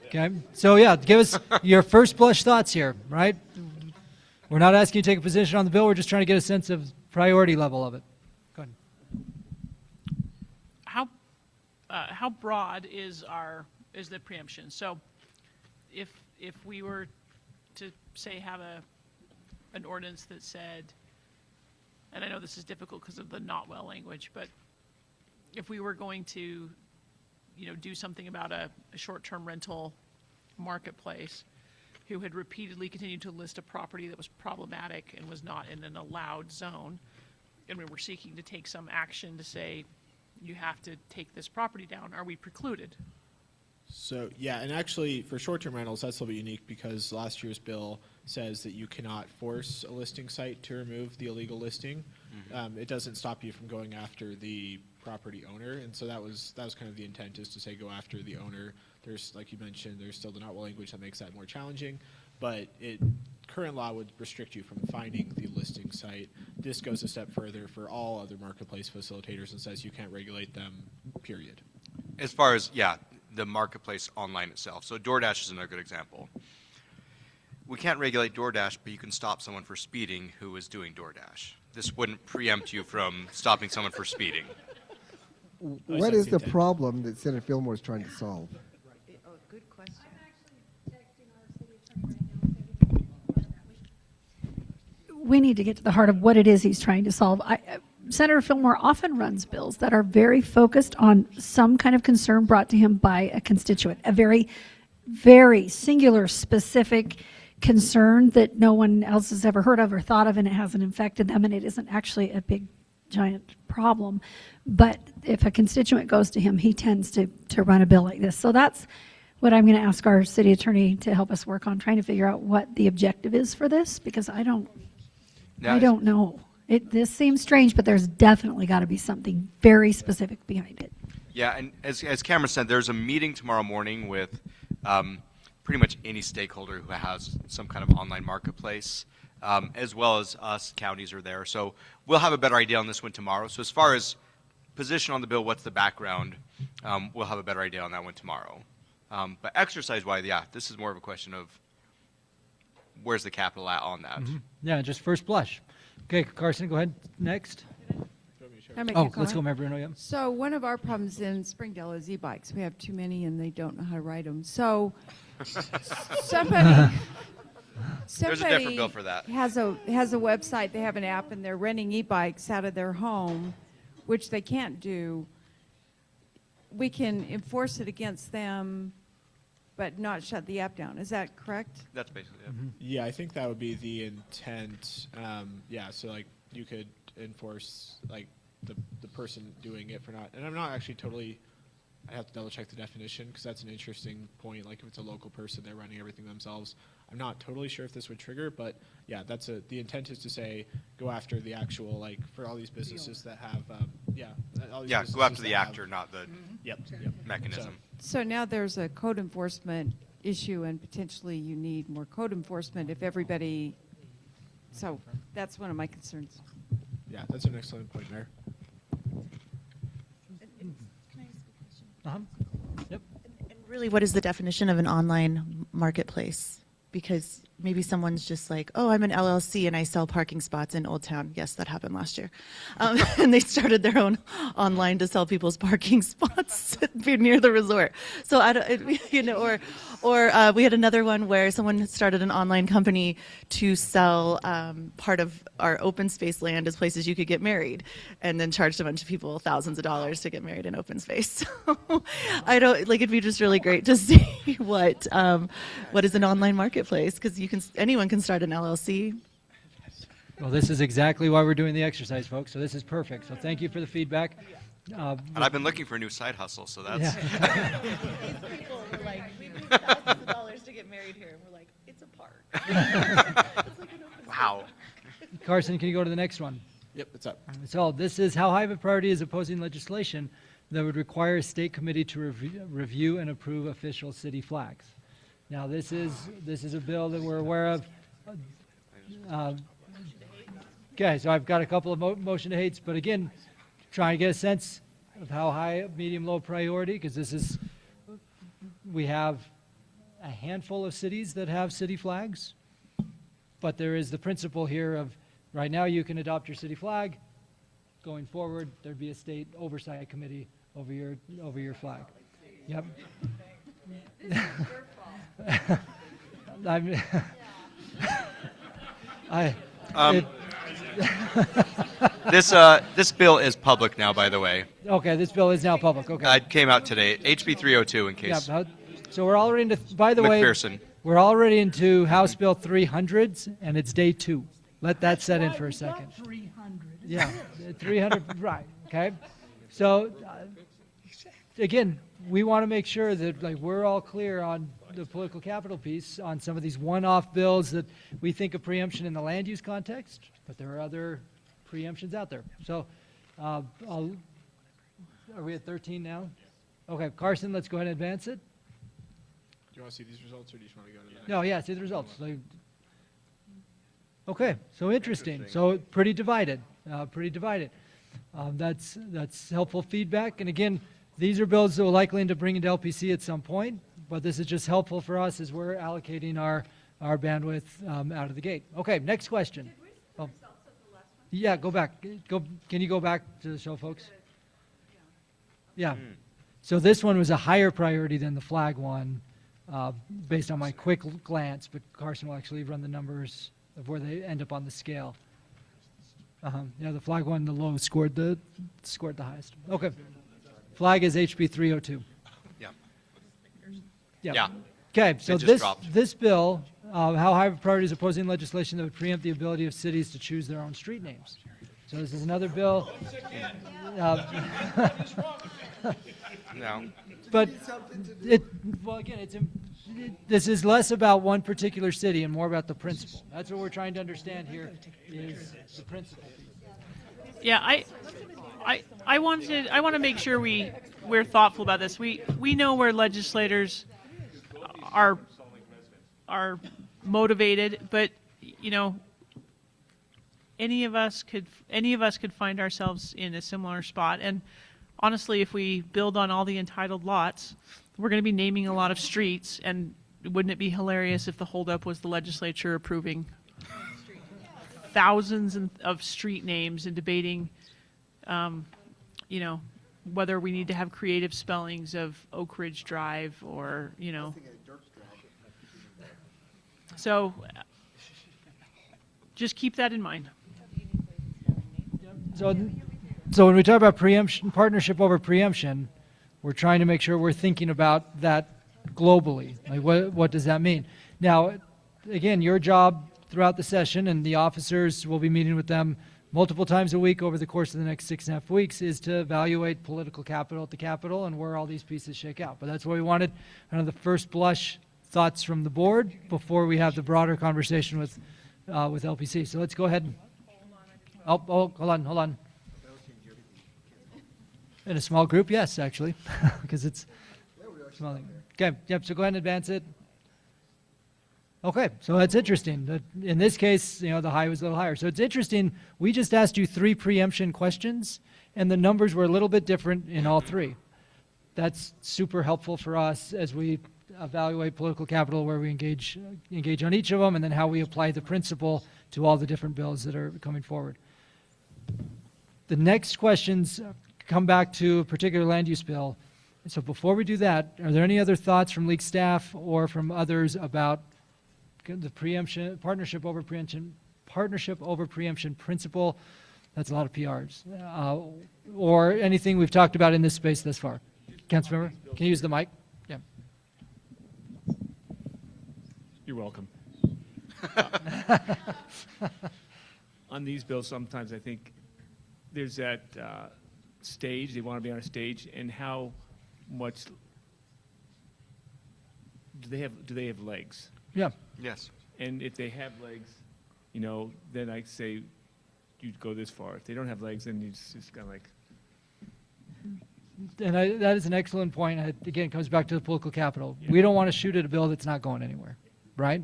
Okay. So yeah, give us your first blush thoughts here, right? We're not asking you to take a position on the bill. We're just trying to get a sense of priority level of it. Go ahead. How broad is the preemption? So, if we were to say have an ordinance that said, and I know this is difficult because of the not well language, but if we were going to, do something about a short-term rental marketplace who had repeatedly continued to list a property that was problematic and was not in an allowed zone, and we were seeking to take some action to say, you have to take this property down, are we precluded? So, yeah, and actually for short-term rentals, that's a little bit unique because last year's bill says that you cannot force a listing site to remove the illegal listing. It doesn't stop you from going after the property owner, and so that was kind of the intent, is to say go after the owner. There's, like you mentioned, there's still the not well language that makes that more challenging, but current law would restrict you from finding the listing site. This goes a step further for all other marketplace facilitators and says you can't regulate them, period. As far as, the marketplace online itself. So DoorDash is another good example. We can't regulate DoorDash, but you can stop someone for speeding who is doing DoorDash. This wouldn't preempt you from stopping someone for speeding. What is the problem that Senator Fillmore is trying to solve? Oh, good question. We need to get to the heart of what it is he's trying to solve. Senator Fillmore often runs bills that are very focused on some kind of concern brought to him by a constituent, a very, very singular, specific concern that no one else has ever heard of or thought of, and it hasn't infected them, and it isn't actually a big, giant problem. But if a constituent goes to him, he tends to run a bill like this. So that's what I'm going to ask our city attorney to help us work on, trying to figure out what the objective is for this, because I don't know. This seems strange, but there's definitely got to be something very specific behind it. Yeah, and as Cameron said, there's a meeting tomorrow morning with pretty much any stakeholder who has some kind of online marketplace, as well as us, counties are there. So we'll have a better idea on this one tomorrow. So as far as position on the bill, what's the background, we'll have a better idea on that one tomorrow. But exercise-wise, this is more of a question of where's the capital at on that. Yeah, just first blush. Okay, Carson, go ahead. Next. Can I make a Let's comment? go, Member Bruno. Yeah. So one of our problems in Springdale is e-bikes. We have too many and they don't know how to ride them. So somebody There's a different bill for that. has a website, they have an app, and they're renting e-bikes out of their home, which they can't do. We can enforce it against them, but not shut the app down. Is that correct? That's basically it. Yeah, I think that would be the intent. So like you could enforce like the person doing it for not, and I'm not actually totally, I have to double check the definition because that's an interesting point. Like if it's a local person, they're running everything themselves. I'm not totally sure if this would trigger, but yeah, the intent is to say go after the actual, like for all these businesses that have, all these Go businesses after the that have- actor, not the Yep. mechanism. So now there's a code enforcement issue, and potentially you need more code enforcement if everybody, so that's one of my concerns. Yeah, that's an excellent point, Mayor. Yep. And really, what is the definition of an online marketplace? because maybe someone's just like, oh, I'm an LLC and I sell parking spots in Old Town. Yes, that happened last year. And they started their own online to sell people's parking spots near the resort. So I don't, you know, or we had another one where someone started an online company to sell part of our open space land as places you could get married, and then charged a bunch of people thousands of dollars to get married in open space. So I don't like. It'd be just really great to see what is an online marketplace, because anyone can start an LLC. Well, this is exactly why we're doing the exercise, folks. So this is perfect. So thank you for the feedback. And I've been looking for a new side hustle, so that's. Yeah. These people were like, we need thousands of dollars to get married here, and we're like, it's a park. It's like an open Wow. Carson, can you go to the next one? Yep, it's up. So this is how high of a priority is opposing legislation that would require a state committee to review and approve official city flags. Now this is a bill that we're aware of. Okay, so I've got a couple of motion to hates, but again, trying to get a sense of how high, medium, low priority, because we have a handful of cities that have city flags, but there is the principle here of right now you can adopt your city flag. Going forward, there'd be a state oversight committee over your flag. Yep. This bill is public now, by the way. Okay, this bill is now public. Okay. It came out today. HB 302 in case. Yeah, so we're already into. By the way, McPherson. We're already into House Bill 300s, and it's day 2. Let that set in for a second. 300. Yeah, 300. Right. Okay. So again, we want to make sure that we're all clear on the political capital piece on some of these one-off bills that we think of preemption in the land use context, but there are other preemptions out there. So are we at 13 now? Okay, Carson, let's go ahead and advance it. Do you want to see these results, or do you just want to go to the next? No, yeah, see the results. Okay, so interesting. So pretty divided. That's helpful feedback. And again, these are bills that will likely end up bringing to LPC at some point, but this is just helpful for us as we're allocating our bandwidth out of the gate. Okay, next question. Oh. Yeah, go back. Can you go back to show folks? Yeah. So this one was a higher priority than the flag one, based on my quick glance, but Carson will actually run the numbers of where they end up on the scale. Yeah, the flag one, the low scored the highest. Okay. Flag is HB 302. Yeah. Yeah. Okay, so this bill, how high of a priority is opposing legislation that would preempt the ability of cities to choose their own street names. So this is another bill. No. But this is less about one particular city and more about the principle. That's what we're trying to understand here is the principle. Yeah, I want to make sure we're thoughtful about this. We know where legislators are motivated, but any of us could find ourselves in a similar spot. And honestly, if we build on all the entitled lots, we're going to be naming a lot of streets. And wouldn't it be hilarious if the holdup was the legislature approving thousands of street names and debating, whether we need to have creative spellings of Oak Ridge Drive or, So just keep that in mind. So when we talk about preemption, partnership over preemption, we're trying to make sure we're thinking about that globally. Like what does that mean? Now, again, your job throughout the session, and the officers will be meeting with them multiple times a week over the course of the next 6.5 weeks, is to evaluate political capital at the Capitol and where all these pieces shake out. But that's what we wanted, kind of the first blush thoughts from the board before we have the broader conversation with LPC. So let's go ahead. Hold on. In a small group, yes, actually, because it's small. Okay, yep. So go ahead and advance it. Okay, so that's interesting. In this case, the high was a little higher. So it's interesting. We just asked you 3 preemption questions, and the numbers were a little bit different in all 3. That's super helpful for us as we evaluate political capital, where we engage on each of them, and then how we apply the principle to all the different bills that are coming forward. The next questions come back to a particular land use bill. So before we do that, are there any other thoughts from league staff or from others about the partnership over preemption principle? That's a lot of PRs. Or anything we've talked about in this space thus far. Councilmember, can you use the mic? Yeah. You're welcome. On these bills, sometimes I think there's that stage, they want to be on a stage, and how much do they have legs? Yeah. Yes. And if they have legs, you know, then I say you'd go this far. If they don't have legs, then it's just kind of like. And that is an excellent point. Again, it comes back to the political capital. We don't want to shoot at a bill that's not going anywhere, right?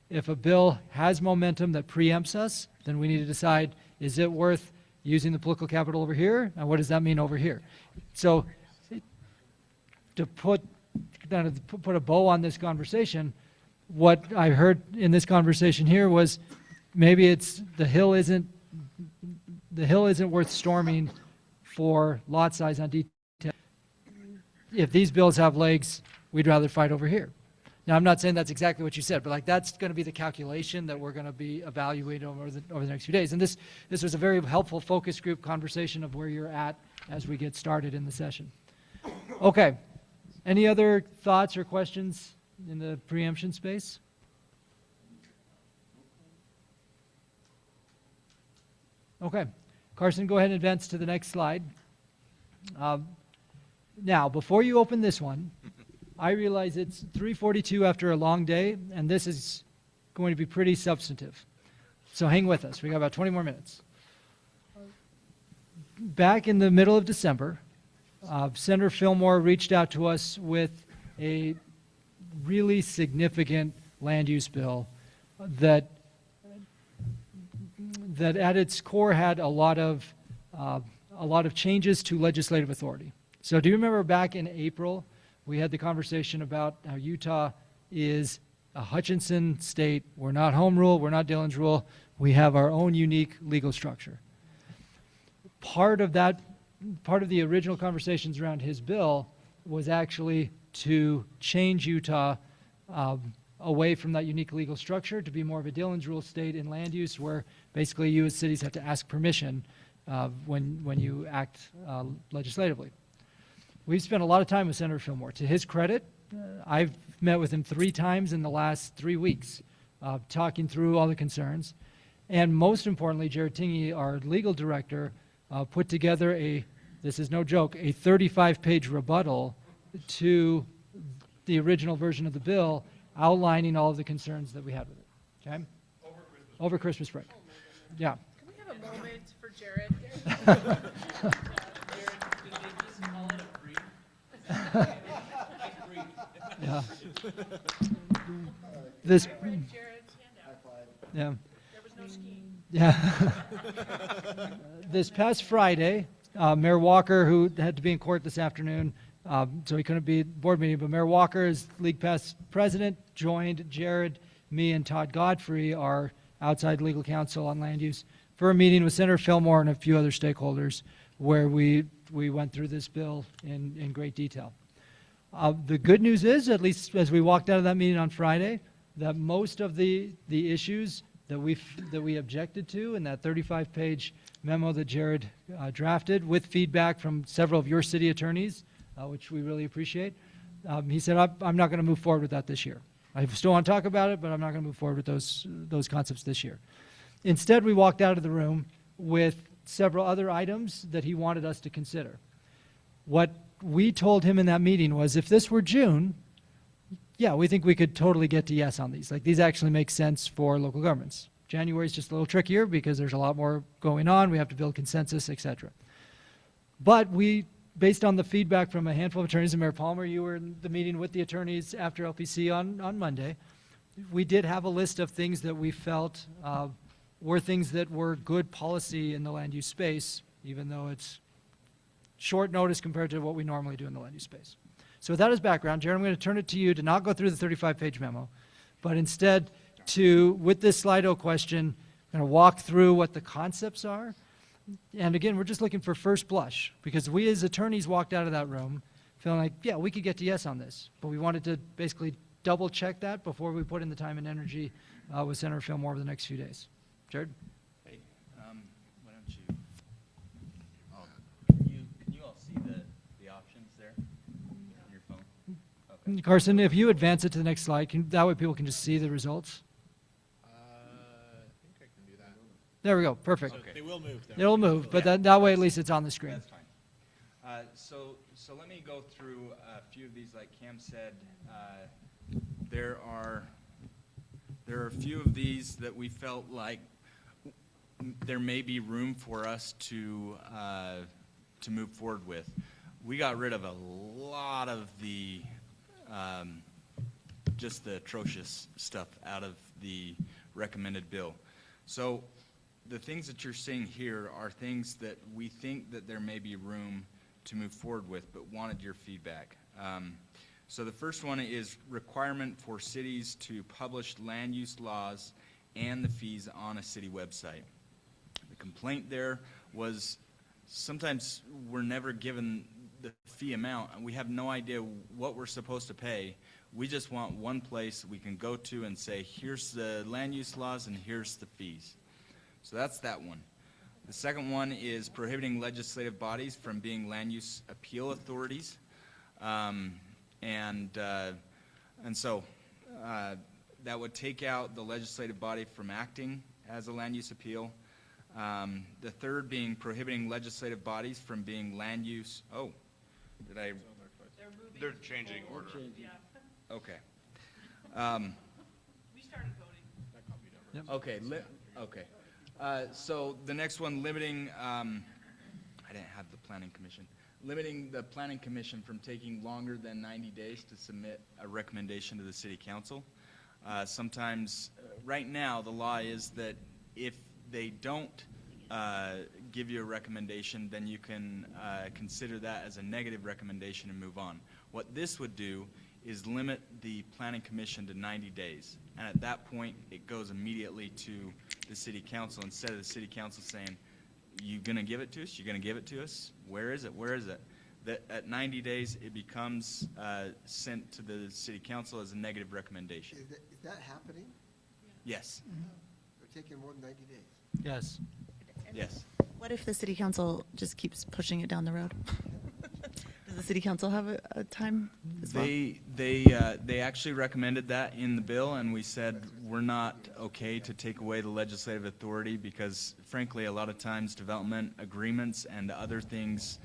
If a bill has momentum that preempts us, then we need to decide, is it worth using the political capital over here? And what does that mean over here? So to put a bow on this conversation, what I heard in this conversation here was maybe it's the hill isn't worth storming for lot size on detail. If these bills have legs, we'd rather fight over here. Now, I'm not saying that's exactly what you said, but like that's going to be the calculation that we're going to be evaluating over the next few days. And this was a very helpful focus group conversation of where you're at as we get started in the session. Okay. Any other thoughts or questions in the preemption space? Okay. Carson, go ahead and advance to the next slide. Now, before you open this one, I realize it's 3:42 after a long day, and this is going to be pretty substantive. So hang with us. We got about 20 more minutes. Back in the middle of December, Senator Fillmore reached out to us with a really significant land use bill that at its core had a lot of changes to legislative authority. So do you remember back in April, we had the conversation about how Utah is a Hutchinson state. We're not home rule. We're not Dillon's rule. We have our own unique legal structure. Part of the original conversations around his bill was actually to change Utah away from that unique legal structure to be more of a Dillon's rule state in land use, where basically you as cities have to ask permission when you act legislatively. We've spent a lot of time with Senator Fillmore. To his credit, I've met with him 3 times in the last 3 weeks, talking through all the concerns. And most importantly, Jared Tingey, our legal director, put together this is no joke, a 35-page rebuttal to the original version of the bill, outlining all of the concerns that we had with it. Okay? Over Christmas break. Yeah. Can we have a moment for Jared? Yeah. This. Yeah. Yeah. This past Friday, Mayor Walker, who had to be in court this afternoon, so he couldn't be at board meeting, but Mayor Walker, as League Pass president, joined Jared, me, and Todd Godfrey, our outside legal counsel on land use, for a meeting with Senator Fillmore and a few other stakeholders, where we went through this bill in great detail. The good news is, at least as we walked out of that meeting on Friday, that most of the issues that we objected to in that 35-page memo that Jared drafted, with feedback from several of your city attorneys, which we really appreciate, he said, I'm not going to move forward with that this year. I still want to talk about it, but I'm not going to move forward with those concepts this year. Instead, we walked out of the room with several other items that he wanted us to consider. What we told him in that meeting was, if this were June, yeah, we think we could totally get to yes on these. Like, these actually make sense for local governments. January is just a little trickier because there's a lot more going on. We have to build consensus, etc. But we, based on the feedback from a handful of attorneys, and Mayor Palmer, you were in the meeting with the attorneys after LPC on Monday, we did have a list of things that we felt were things that were good policy in the land use space, even though it's short notice compared to what we normally do in the land use space. So with that as background, Jared, I'm going to turn it to you to not go through the 35-page memo, but instead to, with this Slido question, I'm going to walk through what the concepts are. And again, we're just looking for first blush, because we as attorneys walked out of that room feeling like, yeah, we could get to yes on this. But we wanted to basically double check that before we put in the time and energy with Senator Fillmore over the next few days. Jared? Hey, why don't you, can you all see the options there on your phone? Okay. Carson, if you advance it to the next slide, that way people can just see the results. I think I can do that. There we go. Perfect. Okay. They will move, though. It'll move, but that way at least it's on the screen. That's fine. So let me go through a few of these. Like Cam said, there are a few of these that we felt like there may be room for us to move forward with. We got rid of a lot of the just the atrocious stuff out of the recommended bill. So the things that you're seeing here are things that we think that there may be room to move forward with, but wanted your feedback. So the first one is requirement for cities to publish land use laws and the fees on a city website. The complaint there was sometimes we're never given the fee amount, and we have no idea what we're supposed to pay. We just want one place we can go to and say, here's the land use laws and here's the fees. So that's that one. The second one is prohibiting legislative bodies from being land use appeal authorities. And so that would take out the legislative body from acting as a land use appeal. The third being prohibiting legislative bodies from being land use. Oh, did I? They're changing order. Okay. We started voting. Okay. Okay. So the next one, limiting. I didn't have the planning commission. Limiting the planning commission from taking longer than 90 days to submit a recommendation to the city council. Sometimes, right now, the law is that if they don't give you a recommendation, then you can consider that as a negative recommendation and move on. What this would do is limit the planning commission to 90 days. And at that point, it goes immediately to the city council instead of the city council saying, you going to give it to us? You're going to give it to us? Where is it? Where is it? That at 90 days, it becomes sent to the city council as a negative recommendation. Is that happening? Yes. They're taking more than 90 days. Yes. Yes. What if the city council just keeps pushing it down the road? Does the city council have a time as well? They actually recommended that in the bill, and we said we're not okay to take away the legislative authority because, frankly, a lot of times development agreements and other things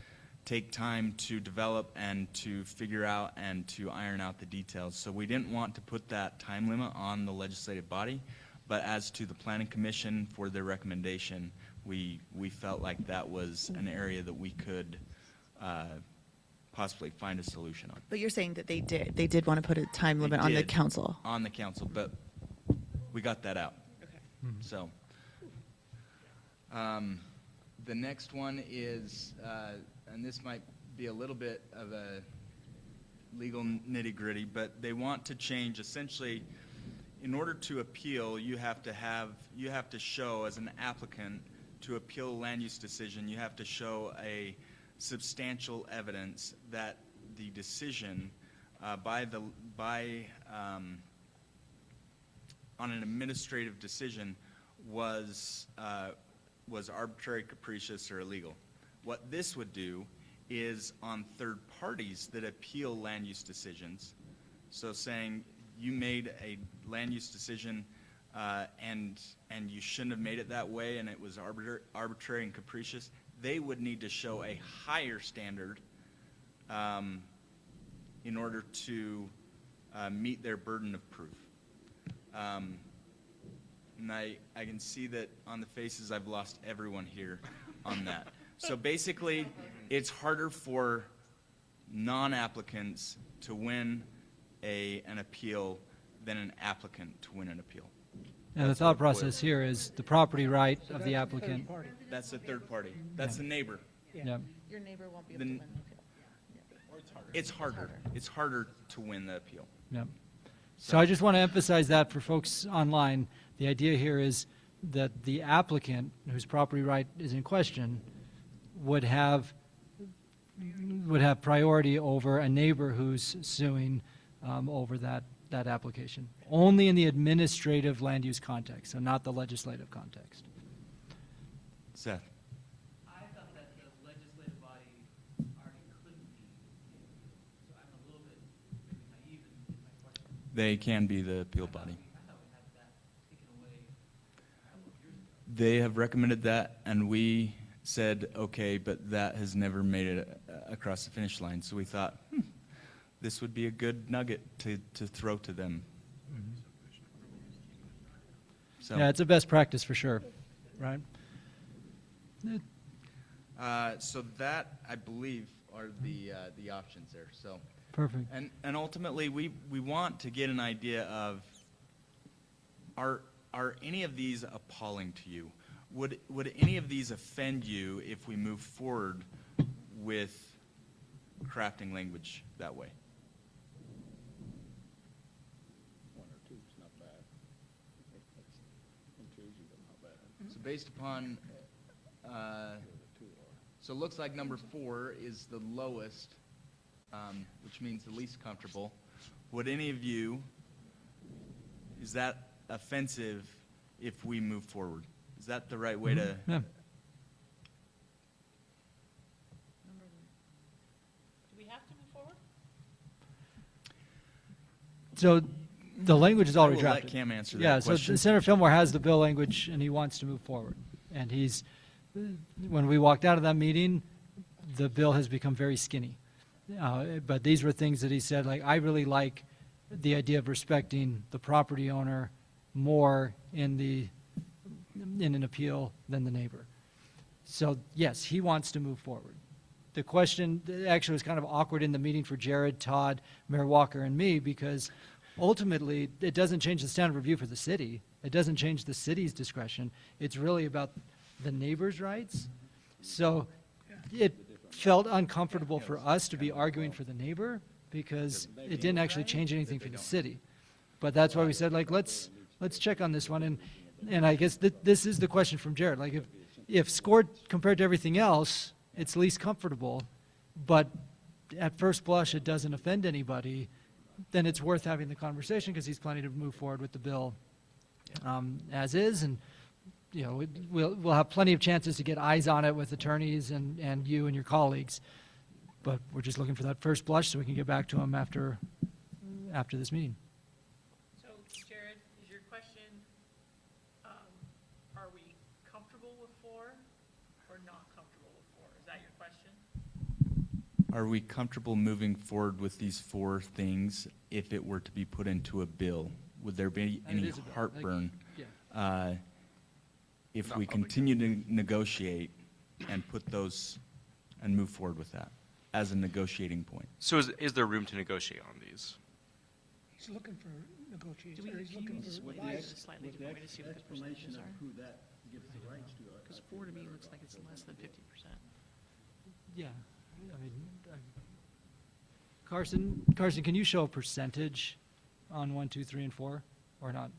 take time to develop and to figure out and to iron out the details. So we didn't want to put that time limit on the legislative body, but as to the planning commission for their recommendation, we felt like that was an area that we could possibly find a solution on. But you're saying that they did want to put a time limit on the council. On the council, but we got that out. Okay. So the next one is, and this might be a little bit of a legal nitty-gritty, but they want to change essentially. In order to appeal, you have to show as an applicant to appeal a land use decision, you have to show a substantial evidence that the decision on an administrative decision was arbitrary, capricious, or illegal. What this would do is on third parties that appeal land use decisions, so saying you made a land use decision and you shouldn't have made it that way and it was arbitrary and capricious, they would need to show a higher standard in order to meet their burden of proof. And I can see that on the faces I've lost everyone here on that. So basically, it's harder for non-applicants to win an appeal than an applicant to win an appeal. And the thought process here is the property right of the applicant. That's the third party. That's the neighbor. Yeah. Your neighbor won't be able to win an appeal. Or it's harder. It's harder. It's harder to win the appeal. Yep. So I just want to emphasize that for folks online. The idea here is that the applicant, whose property right is in question, would have priority over a neighbor who's suing over that application. Only in the administrative land use context, so not the legislative context. Seth? I thought that the legislative body already couldn't be, so I'm a little bit maybe naive in my question. They can be the appeal body. I thought we had that taken away a couple of years ago. They have recommended that, and we said, okay, but that has never made it across the finish line. So we thought, this would be a good nugget to throw to them. So, Yeah, it's a best practice for sure, right? so that, I believe, are the options there. So Perfect. And ultimately, we want to get an idea of, are any of these appalling to you? Would any of these offend you if we move forward with crafting language that way? One or two is not bad. Intriguing, but not bad. So based upon, so it looks like number 4 is the lowest, which means the least comfortable. Would any of you, is that offensive if we move forward? Is that the right way to? Yeah. Do we have to move forward? So the language is I already will drafted. let Cam answer that Yeah, question. so Senator Fillmore has the bill language and he wants to move forward. And when we walked out of that meeting, the bill has become very skinny. But these were things that he said, like, I really like the idea of respecting the property owner more in an appeal than the neighbor. So yes, he wants to move forward. The question actually was kind of awkward in the meeting for Jared, Todd, Mayor Walker, and me, because ultimately it doesn't change the standard review for the city. It doesn't change the city's discretion. It's really about the neighbor's rights. So it felt uncomfortable for us to be arguing for the neighbor because it didn't actually change anything for the city. But that's why we said, like, let's check on this one. And I guess this is the question from Jared. Like, if scored compared to everything else, it's least comfortable, but at first blush it doesn't offend anybody, then it's worth having the conversation because he's planning to move forward with the bill as is. And you know, we'll have plenty of chances to get eyes on it with attorneys and you and your colleagues. But we're just looking for that first blush so we can get back to him after this meeting. So, Jared, is your question, are we comfortable with 4 or not comfortable with 4? Is that your question? Are we comfortable moving forward with these 4 things if it were to be put into a bill? Would there be And it any is a bill, heartburn yeah. if we continue to negotiate and put those and move forward with that as a negotiating point? So is there room to negotiate on these? He's looking for negotiations, Do we, or he's can you looking just for wait advice. a slightly different way to see what the percentages are? Because 4 to me looks like it's less than 50%. Yeah, I mean, Carson, can you show a percentage on 1, 2, 3, and 4, or not?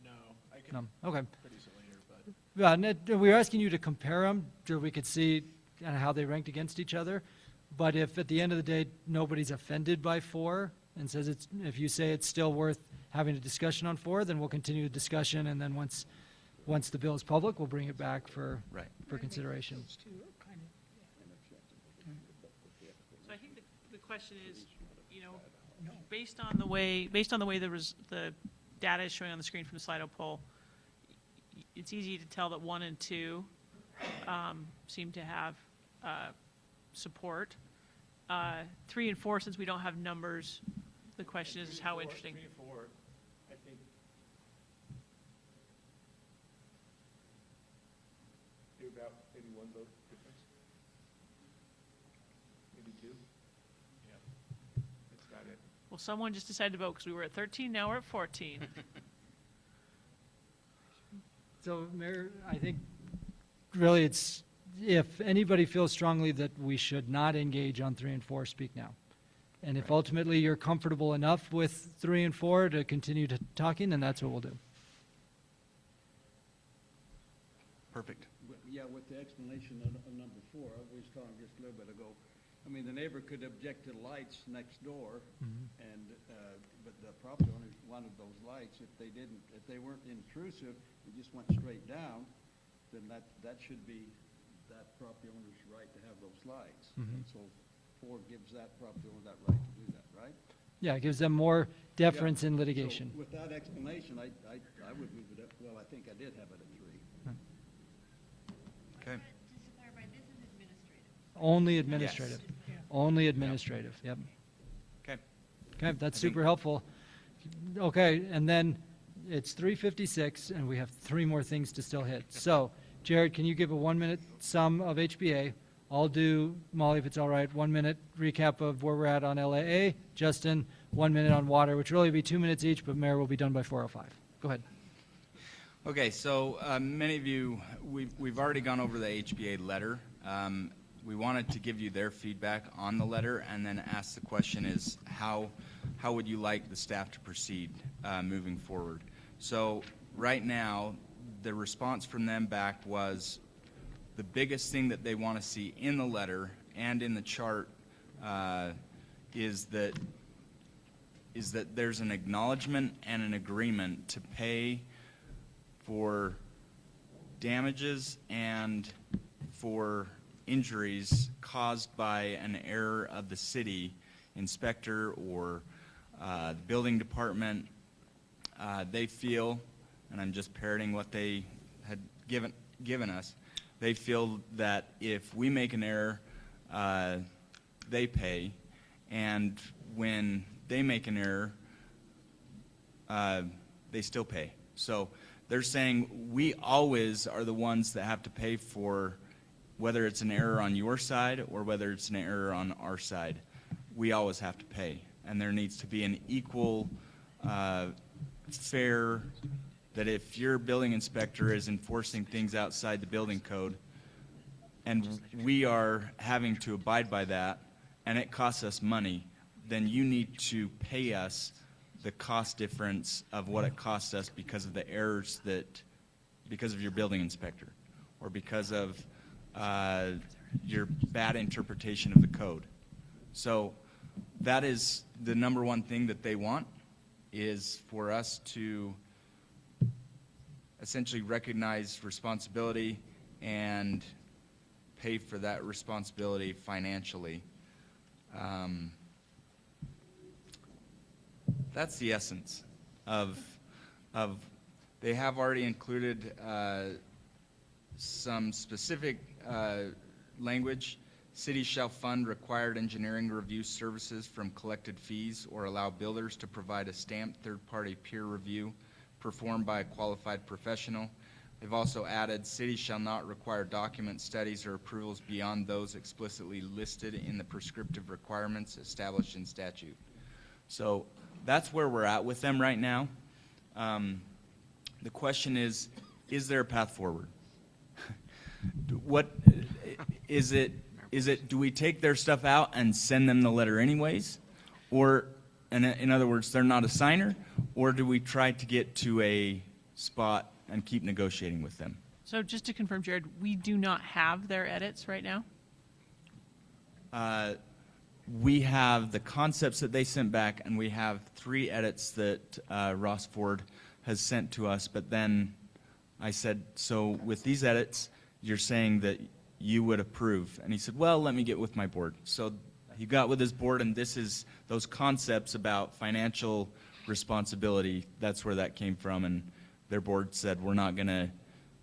No, I can. No. Okay. Pretty soon later, but. Yeah, and we were asking you to compare them so we could see kind of how they ranked against each other. But if at the end of the day nobody's offended by 4 and says if you say it's still worth having a discussion on 4, then we'll continue the discussion, and then once the bill is public, we'll bring it back for consideration. So I think the question is, you know, based on the way the data is showing on the screen from the Slido poll, it's easy to tell that 1 and 2 seem to have support. 3 and 4, since we don't have numbers, the question is how interesting. 3 and 4, I think. About maybe 1 vote difference. Maybe 2. Yeah. That's about it. Well, someone just decided to vote because we were at 13, now we're at 14. So, Mayor, I think really it's, if anybody feels strongly that we should not engage on 3 and 4, speak now. And if ultimately you're comfortable enough with 3 and 4 to continue to talking, then that's what we'll do. Perfect. Yeah, with the explanation of number 4, I was talking just a little bit ago. I mean, the neighbor could object to the lights next door, and but the property owner wanted those lights. If they weren't intrusive, they just went straight down, then that should be that property owner's right to have those lights. And so 4 gives that property owner that right to do that, right? Yeah, it gives them more deference Yeah. in litigation. So with that explanation, I would move it up. Well, I think I did have it at 3. Okay. Only administrative. Yes. Only administrative, yep. Okay. Okay, that's super helpful. Okay, and then it's 3:56, and we have 3 more things to still hit. So, Jared, can you give a 1-minute sum of HBA? I'll do, Molly, if it's all right, 1-minute recap of where we're at on LAA. Justin, 1 minute on water, which will really be 2 minutes each, but Mayor will be done by 4:05. Go ahead. Okay, so many of you, we've already gone over the HBA letter. We wanted to give you their feedback on the letter and then ask the question is how would you like the staff to proceed moving forward? So right now, the response from them back was the biggest thing that they want to see in the letter and in the chart is that there's an acknowledgement and an agreement to pay for damages and for injuries caused by an error of the city inspector or the building department. They feel, and I'm just parroting what they had given us, they feel that if we make an error, they pay, and when they make an error, they still pay. So they're saying we always are the ones that have to pay for whether it's an error on your side or whether it's an error on our side. We always have to pay. And there needs to be an equal, fair, that if your building inspector is enforcing things outside the building code and we are having to abide by that and it costs us money, then you need to pay us the cost difference of what it costs us because of the errors because of your building inspector or because of your bad interpretation of the code. So that is the number one thing that they want, is for us to essentially recognize responsibility and pay for that responsibility financially. That's the essence of they have already included some specific language. Cities shall fund required engineering review services from collected fees or allow builders to provide a stamped third-party peer review performed by a qualified professional. They've also added, cities shall not require document studies or approvals beyond those explicitly listed in the prescriptive requirements established in statute. So that's where we're at with them right now. The question is there a path forward? What is it? Do we take their stuff out and send them the letter anyways? Or, in other words, they're not a signer? Or do we try to get to a spot and keep negotiating with them? So just to confirm, Jared, we do not have their edits right now? We have the concepts that they sent back, and we have 3 edits that Ross Ford has sent to us. But then I said, so with these edits, you're saying that you would approve? And he said, well, let me get with my board. So he got with his board, and this is those concepts about financial responsibility. That's where that came from, and their board said, we're not going to,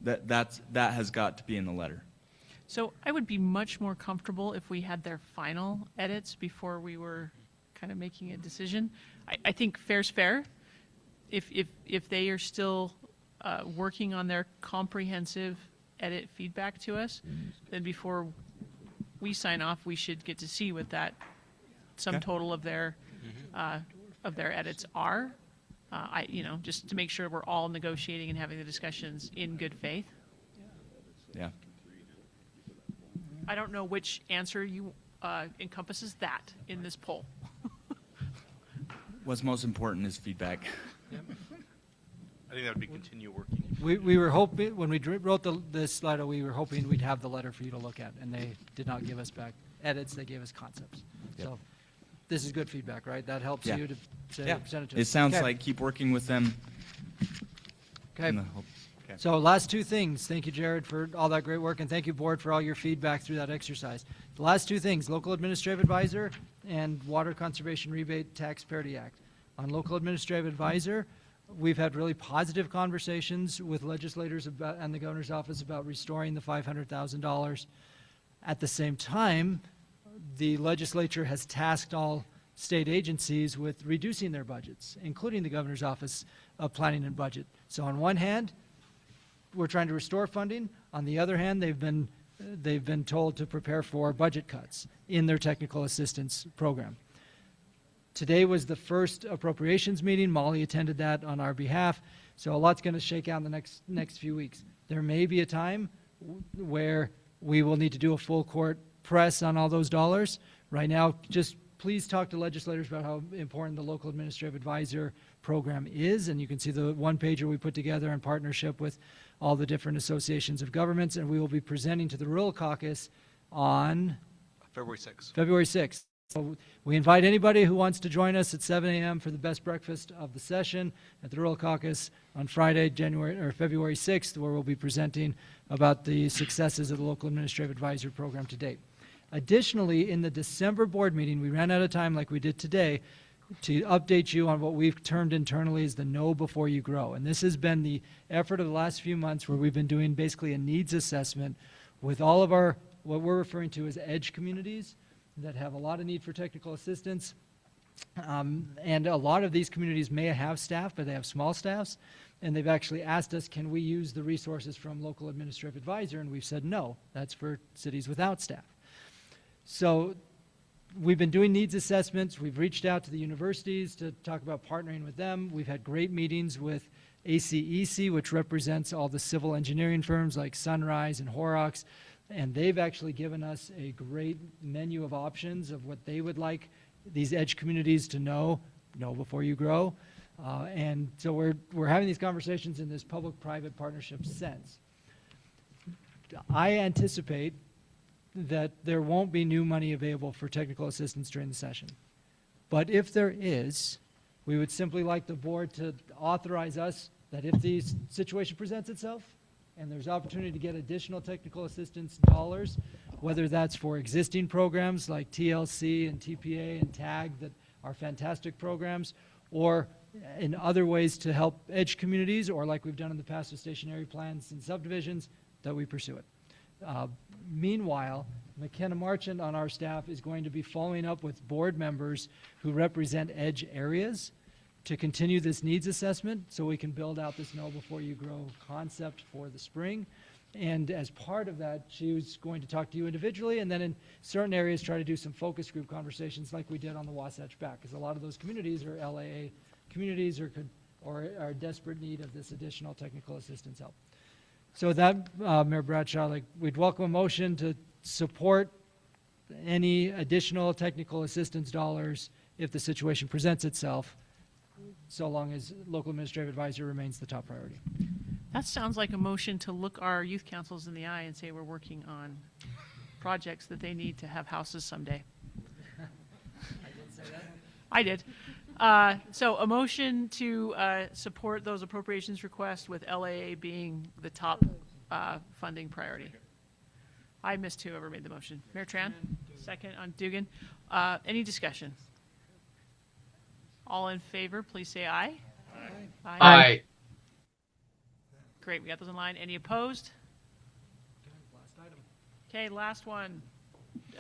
that has got to be in the letter. So I would be much more comfortable if we had their final edits before we were kind of making a decision. I think fair's fair. If they are still working on their comprehensive edit feedback to us, then before we sign off, we should get to see what that sum total of their edits are. Just to make sure we're all negotiating and having the discussions in good faith. Yeah. I don't know which answer you encompasses that in this poll. What's most important is feedback. I think that would be continue working. We were hoping, when we wrote this Slido, we were hoping we'd have the letter for you to look at, and they did not give us back edits, they gave us concepts. Yep. So this is good feedback, right? That helps Yeah. you to say, Yeah. present it to us. It sounds Okay. like keep working with them. Okay. in the hope- okay. So last two things. Thank you, Jared, for all that great work, and thank you, board, for all your feedback through that exercise. The last two things, local administrative advisor and water conservation rebate tax parity act. On local administrative advisor, we've had really positive conversations with legislators about, and the governor's office about restoring the $500,000. At the same time, the legislature has tasked all state agencies with reducing their budgets, including the governor's office of planning and budget. So on one hand, we're trying to restore funding. On the other hand, they've been told to prepare for budget cuts in their technical assistance program. Today was the first appropriations meeting. Molly attended that on our behalf. So a lot's going to shake out in the next few weeks. There may be a time where we will need to do a full court press on all those dollars. Right now, just please talk to legislators about how important the local administrative advisor program is. And you can see the one-pager we put together in partnership with all the different associations of governments. And we will be presenting to the Rural Caucus on February 6th. February 6th. So we invite anybody who wants to join us at 7 a.m. for the best breakfast of the session at the Rural Caucus on Friday, February 6th, where we'll be presenting about the successes of the local administrative advisor program to date. Additionally, in the December board meeting, we ran out of time like we did today to update you on what we've termed internally as the Know Before You Grow. And this has been the effort of the last few months where we've been doing basically a needs assessment with all of our, what we're referring to as edge communities that have a lot of need for technical assistance. And a lot of these communities may have staff, but they have small staffs. And they've actually asked us, can we use the resources from local administrative advisor? And we've said, no, that's for cities without staff. So we've been doing needs assessments. We've reached out to the universities to talk about partnering with them. We've had great meetings with ACEC, which represents all the civil engineering firms like Sunrise and Horrocks. And they've actually given us a great menu of options of what they would like these edge communities to know before you grow. And so we're having these conversations in this public-private partnership sense. I anticipate that there won't be new money available for technical assistance during the session. But if there is, we would simply like the board to authorize us that if the situation presents itself, and there's opportunity to get additional technical assistance dollars, whether that's for existing programs like TLC and TPA and TAG that are fantastic programs, or in other ways to help edge communities, or like we've done in the past with stationary plans and subdivisions, that we pursue it. Meanwhile, McKenna Marchant on our staff is going to be following up with board members who represent edge areas to continue this needs assessment so we can build out this Know Before You Grow concept for the spring. And as part of that, she was going to talk to you individually, and then in certain areas try to do some focus group conversations like we did on the Wasatch Back, because a lot of those communities are LAA communities or are desperate need of this additional technical assistance help. So with that, Mayor Bradshaw, we'd welcome a motion to support any additional technical assistance dollars if the situation presents itself, so long as local administrative advisor remains the top priority. That sounds like a motion to look our youth councils in the eye and say we're working on projects that they need to have houses someday. I did say that. I did. So a motion to support those appropriations requests with LAA being the top funding priority. I missed whoever made the motion. Mayor Tran, second on Dugan. Any discussion? All in favor, please say aye. Aye. Aye. Great, we got those in line. Any opposed? Okay, last one.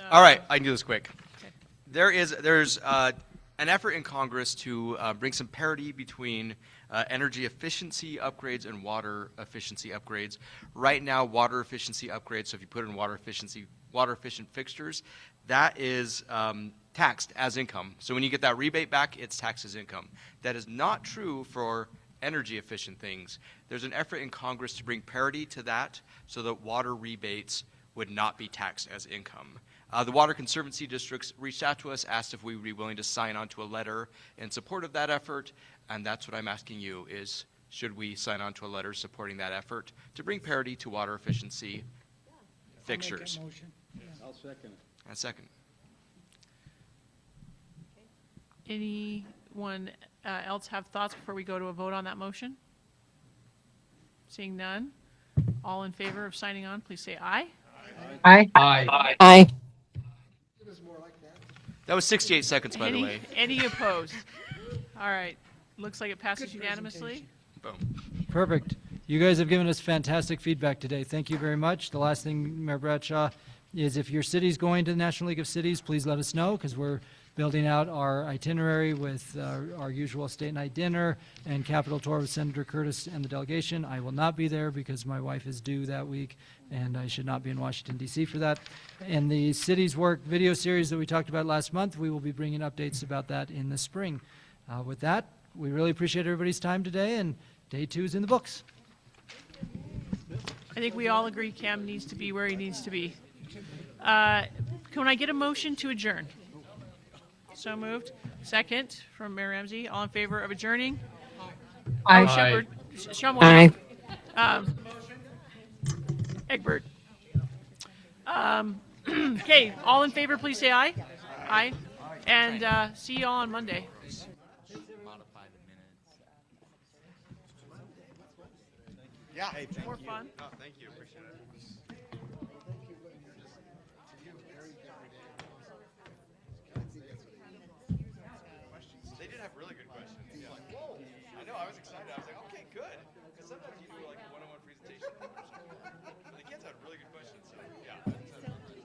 All right, I can do this quick. Okay. There's an effort in Congress to bring some parity between energy efficiency upgrades and water efficiency upgrades. Right now, water efficiency upgrades, so if you put in water efficient fixtures, that is taxed as income. So when you get that rebate back, it's taxed as income. That is not true for energy efficient things. There's an effort in Congress to bring parity to that so that water rebates would not be taxed as income. The Water Conservancy districts reached out to us, asked if we would be willing to sign on to a letter in support of that effort, and that's what I'm asking you is, should we sign on to a letter supporting that effort to bring parity to water efficiency fixtures? I'll make that motion. I'll second it. And second. Anyone else have thoughts before we go to a vote on that motion? Seeing none, all in favor of signing on, please say aye. Aye. Aye. Aye. That was 68 seconds, by the way. Any opposed? All right, looks like it passes unanimously. Boom. Perfect. You guys have given us fantastic feedback today. Thank you very much. The last thing, Mayor Bradshaw, is if your city's going to the National League of Cities, please let us know, because we're building out our itinerary with our usual state night dinner and Capitol tour with Senator Curtis and the delegation. I will not be there because my wife is due that week, and I should not be in Washington, D.C. for that. And the Cities Work video series that we talked about last month, we will be bringing updates about that in the spring. With that, we really appreciate everybody's time today, and day 2 is in the books. I think we all agree Cam needs to be where he needs to be. Can I get a motion to adjourn? So moved. Second from Mayor Ramsey. All in favor of adjourning? Aye. Oh, Shepherd. Aye. Egbert. Okay, all in favor, please say aye. Aye. And see you all on Monday. Yeah. More fun. Oh, thank you. Appreciate it.